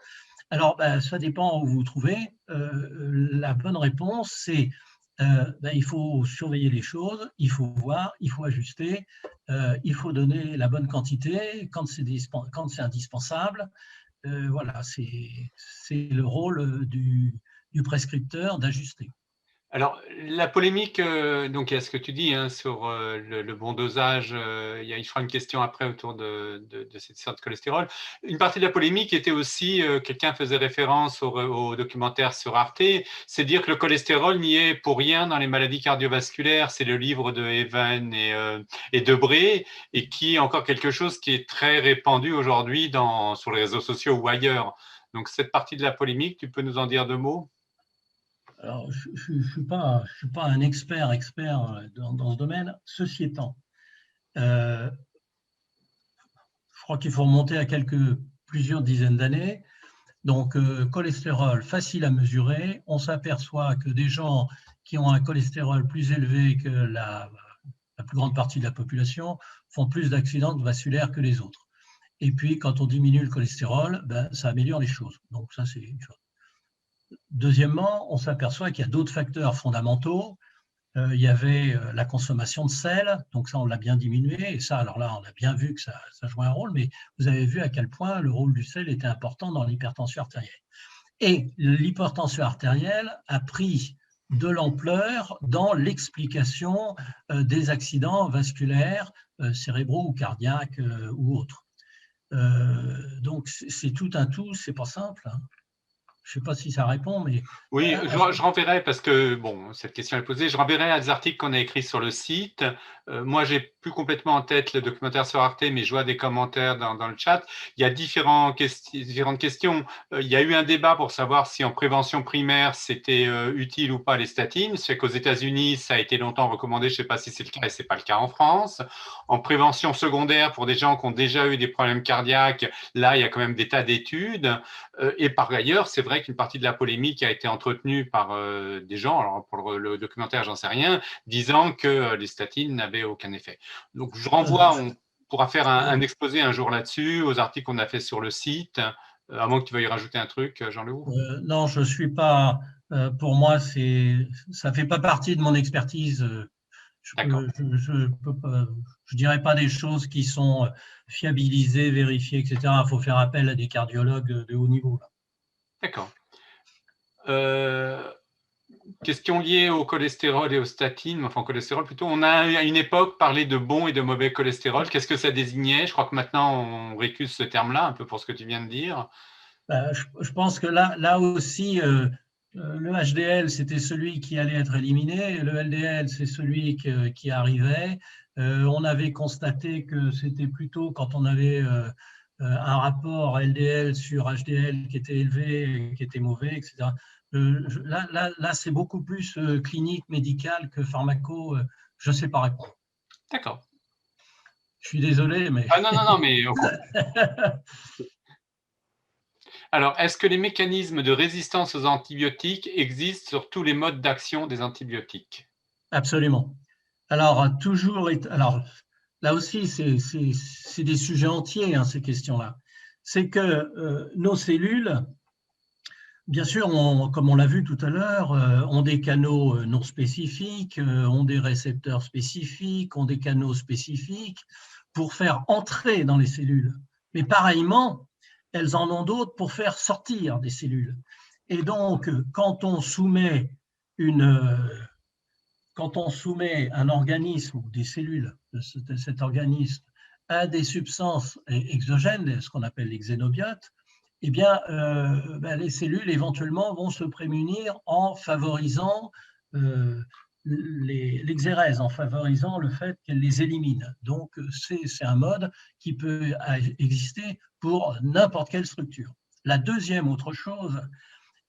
Alors, ça dépend où vous vous trouvez. La bonne réponse, c'est il faut surveiller les choses, il faut voir, il faut ajuster, il faut donner la bonne quantité quand c'est indispensable. Voilà, c'est le rôle du prescripteur d'ajuster. Alors, la polémique, donc il y a ce que tu dis sur le bon dosage, il fera une question après autour de cette sorte de cholestérol. Une partie de la polémique était aussi, quelqu'un faisait référence au documentaire sur Arte, c'est dire que le cholestérol n'y est pour rien dans les maladies cardiovasculaires. C'est le livre de Even et Debré, et qui est encore quelque chose qui est très répandu aujourd'hui sur les réseaux sociaux ou ailleurs. Donc, cette partie de la polémique, tu peux nous en dire deux mots? Alors, je ne suis pas un expert dans ce domaine. Ceci étant, je crois qu'il faut remonter à plusieurs dizaines d'années. Donc, cholestérol facile à mesurer. On s'aperçoit que des gens qui ont un cholestérol plus élevé que la plus grande partie de la population font plus d'accidents vasculaires que les autres. Et puis, quand on diminue le cholestérol, ça améliore les choses. Donc, ça, c'est une chose. Deuxièmement, on s'aperçoit qu'il y a d'autres facteurs fondamentaux. Il y avait la consommation de sel, donc ça, on l'a bien diminué. Et ça, alors là, on a bien vu que ça jouait un rôle, mais vous avez vu à quel point le rôle du sel était important dans l'hypertension artérielle. Et l'hypertension artérielle a pris de l'ampleur dans l'explication des accidents vasculaires, cérébraux ou cardiaques ou autres. Donc, c'est tout un tout, c'est pas simple. Hein. Je ne sais pas si ça répond, mais… Oui, je renverrai, parce que, bon, cette question est posée, je renverrai à des articles qu'on a écrits sur le site. Moi, j'ai plus complètement en tête le documentaire sur Arte, mais je vois des commentaires dans le chat. Il y a différentes questions. Il y a eu un débat pour savoir si en prévention primaire, c'était utile ou pas les statines. C'est qu'aux États-Unis, ça a été longtemps recommandé, je ne sais pas si c'est le cas et ce n'est pas le cas en France. En prévention secondaire, pour des gens qui ont déjà eu des problèmes cardiaques, là, il y a quand même des tas d'études. Et par ailleurs, c'est vrai qu'une partie de la polémique a été entretenue par des gens, alors pour le documentaire, j'en sais rien, disant que les statines n'avaient aucun effet. Donc, je renvoie, on pourra faire un exposé un jour là-dessus, aux articles qu'on a fait sur le site, à moins que tu veuilles rajouter un truc, Jean-Loup. Non, je ne suis pas… pour moi, ça ne fait pas partie de mon expertise. Je ne dirais pas des choses qui sont fiabilisées, vérifiées, etc. Il faut faire appel à des cardiologues de haut niveau. D'accord. Question liée au cholestérol et aux statines, enfin au cholestérol plutôt. On a à une époque parlé de bon et de mauvais cholestérol. Qu'est-ce que ça désignait? Je crois que maintenant on récuse ce terme-là, un peu pour ce que tu viens de dire. Je pense que là aussi, Le HDL, c'était celui qui allait être éliminé. Le LDL, c'est celui qui arrivait. On avait constaté que c'était plutôt quand on avait un rapport LDL sur HDL qui était élevé, qui était mauvais, etc. Là c'est beaucoup plus clinique, médical que pharmaco. Je ne sais pas répondre. D'accord. Je suis désolé, mais… Ah non, mais… Alors, est-ce que les mécanismes de résistance aux antibiotiques existent sur tous les modes d'action des antibiotiques? Absolument. Alors, alors là aussi, c'est des sujets entiers, hein, ces questions-là. C'est que nos cellules, bien sûr, comme on l'a vu tout à l'heure, ont des canaux non spécifiques, ont des récepteurs spécifiques, ont des canaux spécifiques pour faire entrer dans les cellules. Mais pareillement, elles en ont d'autres pour faire sortir des cellules. Et donc, quand on soumet un organisme ou des cellules de cet organisme à des substances exogènes, ce qu'on appelle les xénobiotes, eh bien, les cellules éventuellement vont se prémunir en favorisant l'exérèse, en favorisant le fait qu'elles les éliminent. Donc, c'est un mode qui peut exister pour n'importe quelle structure. La deuxième autre chose,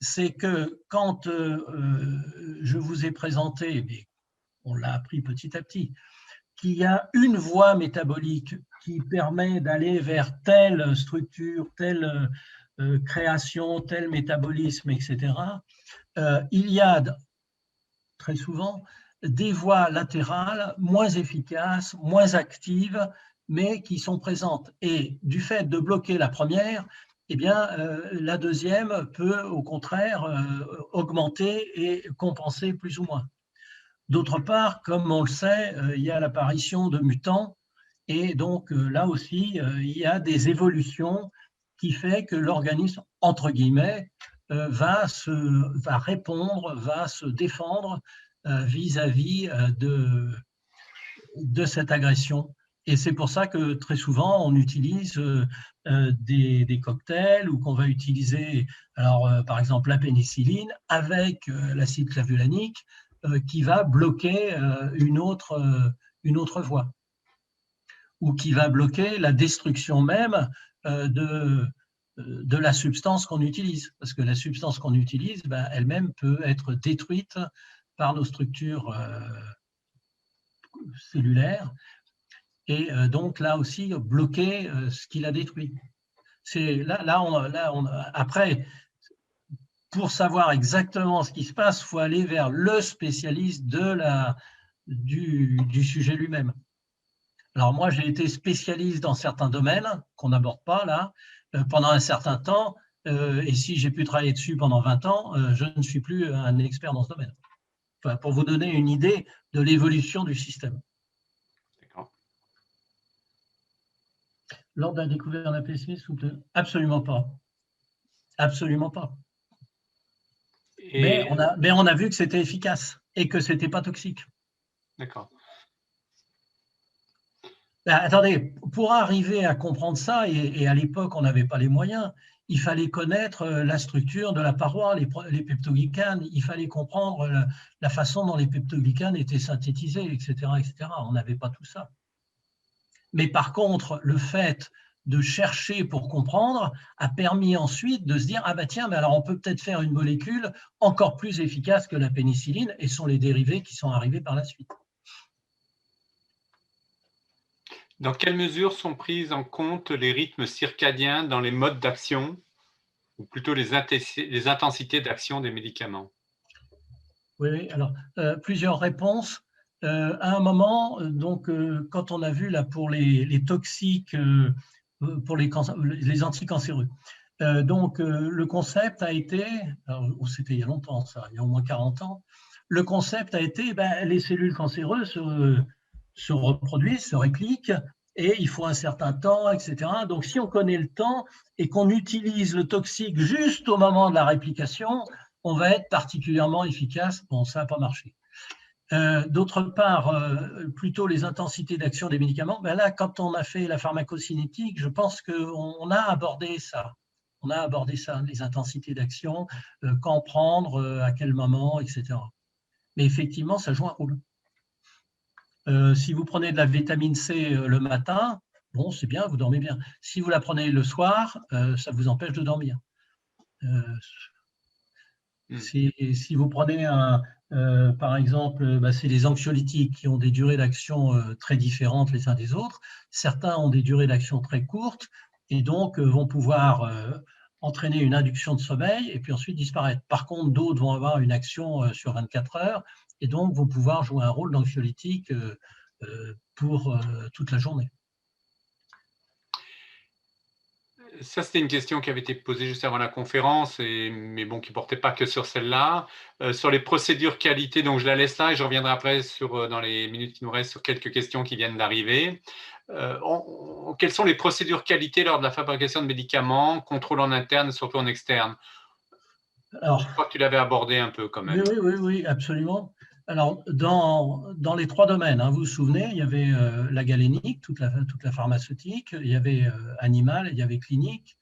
c'est que quand je vous ai présenté, mais on l'a appris petit à petit, qu'il y a une voie métabolique qui permet d'aller vers telle structure, telle création, tel métabolisme, etc., il y a très souvent des voies latérales moins efficaces, moins actives, mais qui sont présentes. Et du fait de bloquer la première, eh bien, la deuxième peut au contraire augmenter et compenser plus ou moins. D'autre part, comme on le sait, il y a l'apparition de mutants et donc là aussi, il y a des évolutions qui fait que l'organisme, entre guillemets, va répondre, va se défendre vis-à-vis de cette agression. Et c'est pour ça que très souvent, on utilise des cocktails ou qu'on va utiliser, alors, par exemple, la pénicilline avec l'acide clavulanique qui va bloquer une autre voie ou qui va bloquer la destruction même de la substance qu'on utilise. Parce que la substance qu'on utilise, elle-même peut être détruite par nos structures cellulaires et donc là aussi bloquer ce qu'il a détruit. Après, pour savoir exactement ce qui se passe, il faut aller vers le spécialiste du sujet lui-même. Alors moi, j'ai été spécialiste dans certains domaines qu'on n'aborde pas là pendant un certain temps, et si j'ai pu travailler dessus pendant 20 ans, je ne suis plus un expert dans ce domaine. Enfin, pour vous donner une idée de l'évolution du système. D'accord. Lors de la découverte d'un pénicilline, absolument pas. Absolument pas. Mais on a vu que c'était efficace et que c'était pas toxique. D'accord. Attendez, pour arriver à comprendre ça, et à l'époque, on n'avait pas les moyens, il fallait connaître la structure de la paroi, les peptoglycanes, il fallait comprendre la façon dont les peptoglycanes étaient synthétisés, etc., etc. On n'avait pas tout ça. Mais par contre, le fait de chercher pour comprendre a permis ensuite de se dire « Ah bah tiens, mais alors on peut peut-être faire une molécule encore plus efficace que la pénicilline » et sont les dérivés qui sont arrivés par la suite. Dans quelle mesure sont prises en compte les rythmes circadiens dans les modes d'action, ou plutôt les intensités d'action des médicaments? Oui, alors plusieurs réponses. À un moment, donc, quand on a vu là pour les toxiques, pour les anticancéreux, donc le concept a été, c'était il y a longtemps ça, il y a au moins 40 ans, le concept a été les cellules cancéreuses se reproduisent, se répliquent, et il faut un certain temps, etc. Donc si on connaît le temps et qu'on utilise le toxique juste au moment de la réplication, on va être particulièrement efficace. Bon, ça n'a pas marché. D'autre part, plutôt les intensités d'action des médicaments. Là, quand on a fait la pharmacocinétique, je pense qu'on a abordé ça. On a abordé ça, les intensités d'action, quand prendre, à quel moment, etc. Mais effectivement, ça joue un rôle. Si vous prenez de la vitamine C le matin, bon, c'est bien, vous dormez bien. Si vous la prenez le soir, ça vous empêche de dormir. Si vous prenez par exemple, c'est les anxiolytiques qui ont des durées d'action très différentes les uns des autres. Certains ont des durées d'action très courtes et donc vont pouvoir entraîner une induction de sommeil et puis ensuite disparaître. Par contre, d'autres vont avoir une action sur 24 heures et donc vont pouvoir jouer un rôle d'anxiolytique pour toute la journée. Ça, c'était une question qui avait été posée juste avant la conférence, mais bon, qui ne portait pas que sur celle-là. Sur les procédures qualité, donc je la laisse là et je reviendrai après dans les minutes qui nous restent sur quelques questions qui viennent d'arriver. Quelles sont les procédures qualité lors de la fabrication de médicaments, contrôle en interne, surtout en externe? Alors, je crois que tu l'avais abordé un peu quand même. Oui, absolument. Alors, dans les 3 domaines, vous vous souvenez, il y avait la galénique, toute la pharmaceutique, il y avait animal, il y avait clinique.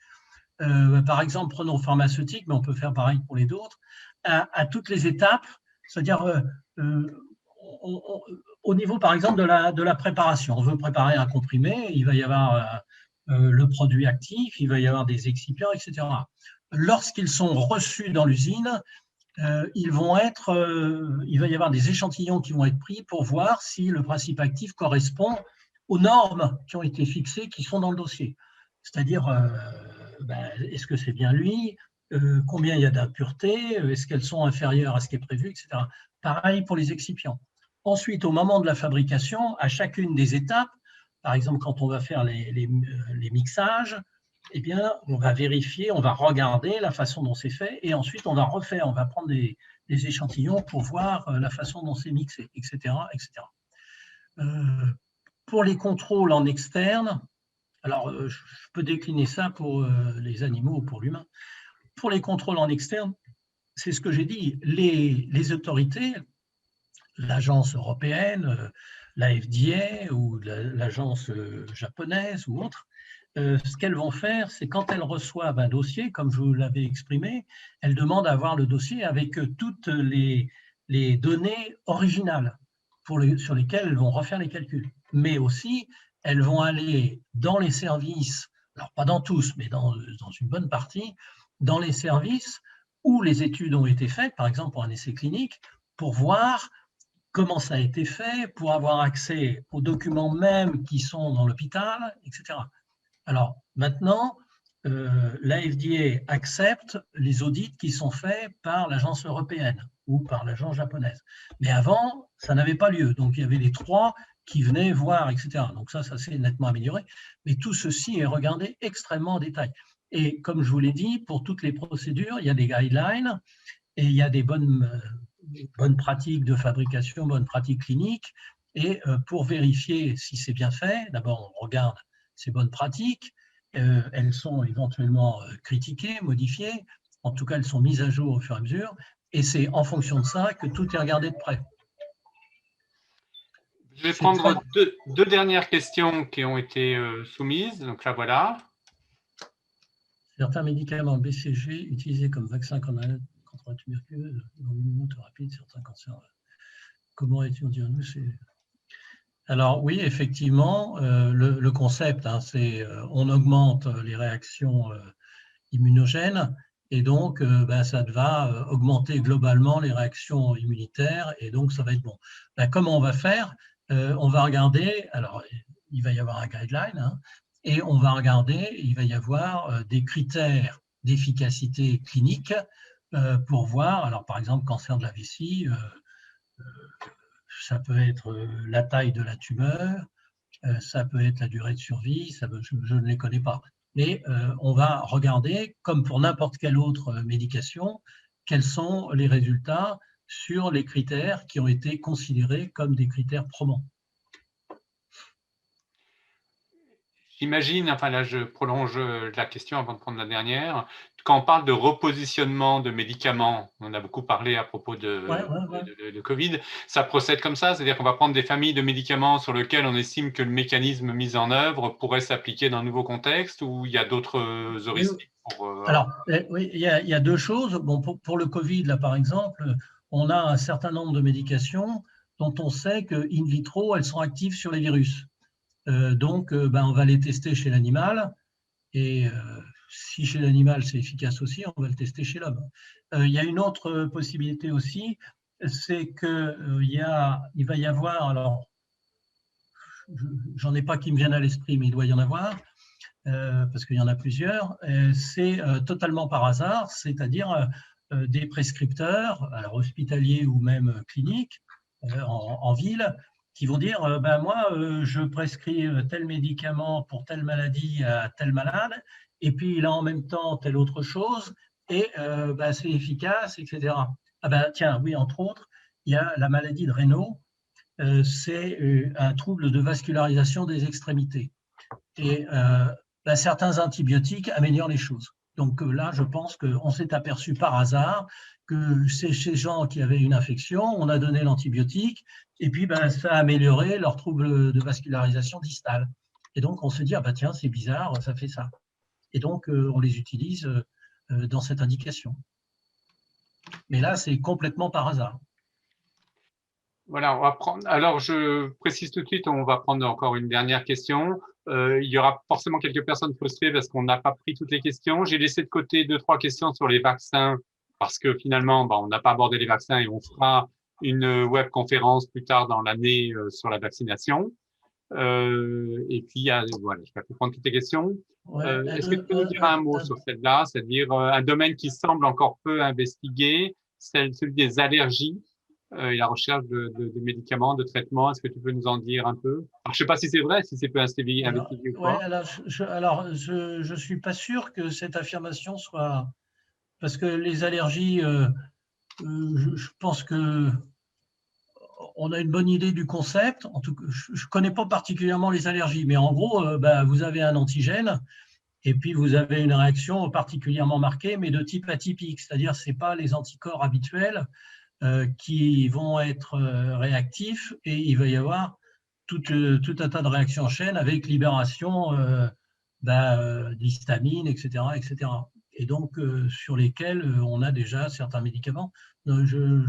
Par exemple, prenons pharmaceutique, mais on peut faire pareil pour les autres, à toutes les étapes, c'est-à-dire au niveau, par exemple, de la préparation. On veut préparer un comprimé, il va y avoir le produit actif, il va y avoir des excipients, etc. Lorsqu'ils sont reçus dans l'usine, il va y avoir des échantillons qui vont être pris pour voir si le principe actif correspond aux normes qui ont été fixées, qui sont dans le dossier. C'est-à-dire, est-ce que c'est bien lui, combien il y a d'impuretés, est-ce qu'elles sont inférieures à ce qui est prévu, etc. Pareil pour les excipients. Ensuite, au moment de la fabrication, à chacune des étapes, par exemple, quand on va faire les mixages, eh bien, on va vérifier, on va regarder la façon dont c'est fait et ensuite on va refaire, on va prendre des échantillons pour voir la façon dont c'est mixé, etc. etc. Pour les contrôles en externe, alors je peux décliner ça pour les animaux ou pour l'humain. Pour les contrôles en externe, c'est ce que j'ai dit, les autorités, l'agence européenne, la FDA ou l'agence japonaise ou autre, ce qu'elles vont faire, c'est quand elles reçoivent un dossier, comme je vous l'avais exprimé, elles demandent à avoir le dossier avec toutes les données originales sur lesquelles elles vont refaire les calculs. Mais aussi, elles vont aller dans les services, alors pas dans tous, mais dans une bonne partie, dans les services où les études ont été faites, par exemple pour un essai clinique, pour voir comment ça a été fait, pour avoir accès aux documents même qui sont dans l'hôpital, etc. Alors maintenant, la FDA accepte les audits qui sont faits par l'agence européenne ou par l'agence japonaise. Mais avant, ça n'avait pas lieu. Donc il y avait les 3 qui venaient voir, etc. Donc ça s'est nettement amélioré. Mais tout ceci est regardé extrêmement en détail. Et comme je vous l'ai dit, pour toutes les procédures, il y a des guidelines et il y a des bonnes pratiques de fabrication, bonnes pratiques cliniques. Et pour vérifier si c'est bien fait, d'abord on regarde ces bonnes pratiques, elles sont éventuellement critiquées, modifiées, en tout cas elles sont mises à jour au fur et à mesure, et c'est en fonction de ça que tout est regardé de près. Je vais prendre deux dernières questions qui ont été soumises, donc là voilà. Certains médicaments BCG utilisés comme vaccin contre la tuberculose, dans l'immunothérapie de certains cancers. Comment étudions-nous ces... Alors oui, effectivement, le concept, c'est on augmente les réactions immunogènes et donc ça va augmenter globalement les réactions immunitaires et donc ça va être bon. Comment on va faire? On va regarder, alors il va y avoir un guideline et on va regarder, il va y avoir des critères d'efficacité clinique pour voir, alors par exemple cancer de la vessie, ça peut être la taille de la tumeur, ça peut être la durée de survie, je ne les connais pas. Mais on va regarder, comme pour n'importe quelle autre médication, quels sont les résultats sur les critères qui ont été considérés comme des critères probants. j'imagine, enfin là je prolonge la question avant de prendre la dernière, quand on parle de repositionnement de médicaments, on a beaucoup parlé à propos de Covid, ça procède comme ça, c'est-à-dire qu'on va prendre des familles de médicaments sur lesquels on estime que le mécanisme mis en œuvre pourrait s'appliquer dans un nouveau contexte, ou il y a d'autres heuristiques pour… Alors, oui, il y a deux choses. Bon, pour le Covid, là, par exemple, on a un certain nombre de médications dont on sait que in vitro, elles sont actives sur les virus. Donc, on va les tester chez l'animal. Et si chez l'animal, c'est efficace aussi, on va le tester chez l'homme. Il y a une autre possibilité aussi, c'est qu'il va y avoir, alors, j'en ai pas qui me viennent à l'esprit, mais il doit y en avoir, parce qu'il y en a plusieurs, c'est totalement par hasard, c'est-à-dire des prescripteurs, alors hospitaliers ou même cliniques, en ville, qui vont dire moi, je prescris tel médicament pour telle maladie à tel malade, et puis il a en même temps telle autre chose, et c'est efficace, etc. Tiens, oui, entre autres, il y a la maladie de Raynaud, c'est un trouble de vascularisation des extrémités. Et certains antibiotiques améliorent les choses. Donc là, je pense qu'on s'est aperçu par hasard que c'est ces gens qui avaient une infection, on a donné l'antibiotique, et puis ça a amélioré leur trouble de vascularisation distale. Et donc on se dit, tiens, c'est bizarre, ça fait ça. Et donc on les utilise dans cette indication. Mais là, c'est complètement par hasard. Voilà, on va prendre. Alors, je précise tout de suite, on va prendre encore une dernière question. Il y aura forcément quelques personnes frustrées parce qu'on n'a pas pris toutes les questions. J'ai laissé de côté 2-3 questions sur les vaccins parce que finalement, on n'a pas abordé les vaccins et on fera une webconférence plus tard dans l'année sur la vaccination. Et puis, voilà, je vais pas prendre toutes les questions. Est-ce que tu peux nous dire un mot sur celle-là, c'est-à-dire un domaine qui semble encore peu investigué, celui des allergies et la recherche de médicaments, de traitements. Est-ce que tu peux nous en dire un peu? Alors, je ne sais pas si c'est vrai, si c'est peu investigué ou pas. Je ne suis pas sûr que cette affirmation soit… Parce que les allergies, je pense que on a une bonne idée du concept. En tout cas, je ne connais pas particulièrement les allergies, mais en gros, vous avez un antigène et puis vous avez une réaction particulièrement marquée, mais de type atypique, c'est-à-dire que ce n'est pas les anticorps habituels qui vont être réactifs, et il va y avoir tout un tas de réactions en chaîne avec libération d'histamine, etc., etc. Et donc sur lesquels on a déjà certains médicaments. Je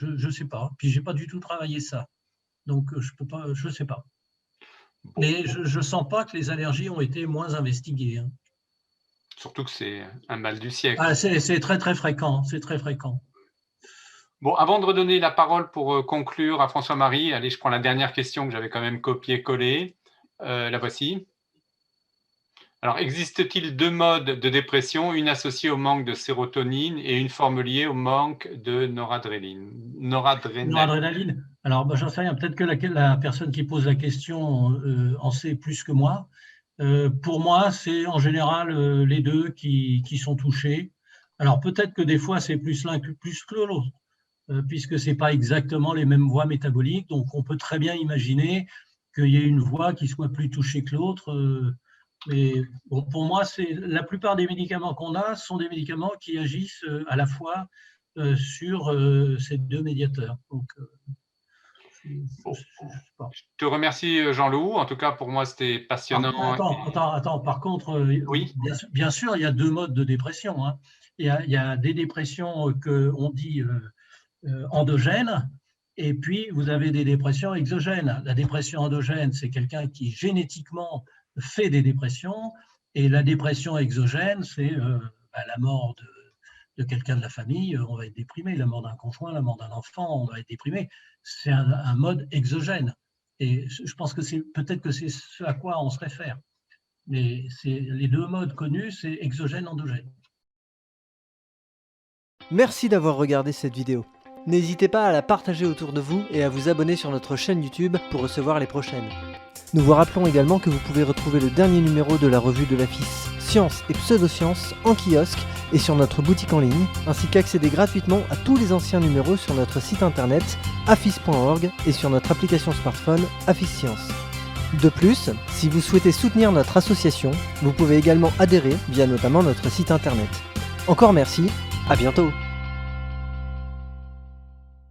ne sais pas. Puis j'ai pas du tout travaillé ça, donc je sais pas. Mais je sens pas que les allergies ont été moins investiguées. Hein. Surtout que c'est un mal du siècle. C'est très très fréquent. C'est très fréquent. Bon, avant de redonner la parole pour conclure à François-Marie, allez, je prends la dernière question que j'avais quand même copié-collée. La voici. Alors, existe-t-il 2 modes de dépression, une associée au manque de sérotonine et une forme liée au manque de noradrénaline? Noradrénaline. Alors, j'en sais rien. Peut-être que la personne qui pose la question en sait plus que moi. Pour moi, c'est en général les deux qui sont touchés. Alors, peut-être que des fois, c'est plus l'un que l'autre, puisque ce n'est pas exactement les mêmes voies métaboliques. Donc, on peut très bien imaginer qu'il y ait une voie qui soit plus touchée que l'autre. Mais bon, pour moi, la plupart des médicaments qu'on a sont des médicaments qui agissent à la fois sur ces deux médiateurs. Donc, je te remercie, Jean-Loup. En tout cas, pour moi, c'était passionnant. Attends. Par contre, oui. bien sûr, il y a 2 modes de dépression. Hein. Il y a des dépressions qu'on dit endogènes, et puis vous avez des dépressions exogènes. La dépression endogène, c'est quelqu'un qui génétiquement fait des dépressions, et la dépression exogène, c'est la mort de quelqu'un de la famille, on va être déprimé, la mort d'un conjoint, la mort d'un enfant, on va être déprimé. C'est un mode exogène. Et je pense que peut-être que c'est ce à quoi on se réfère. Mais les 2 modes connus, c'est exogène, endogène. Merci d'avoir regardé cette vidéo. N'hésitez pas à la partager autour de vous et à vous abonner sur notre chaîne YouTube pour recevoir les prochaines. Nous vous rappelons également que vous pouvez retrouver le dernier numéro de la revue de l'AFIS Sciences et Pseudosciences en kiosque et sur notre boutique en ligne, ainsi qu'accéder gratuitement à tous les anciens numéros sur notre site internet afis.org et sur notre application smartphone Afis Sciences. De plus, si vous souhaitez soutenir notre association, vous pouvez également adhérer via notamment notre site internet. Encore merci, à bientôt.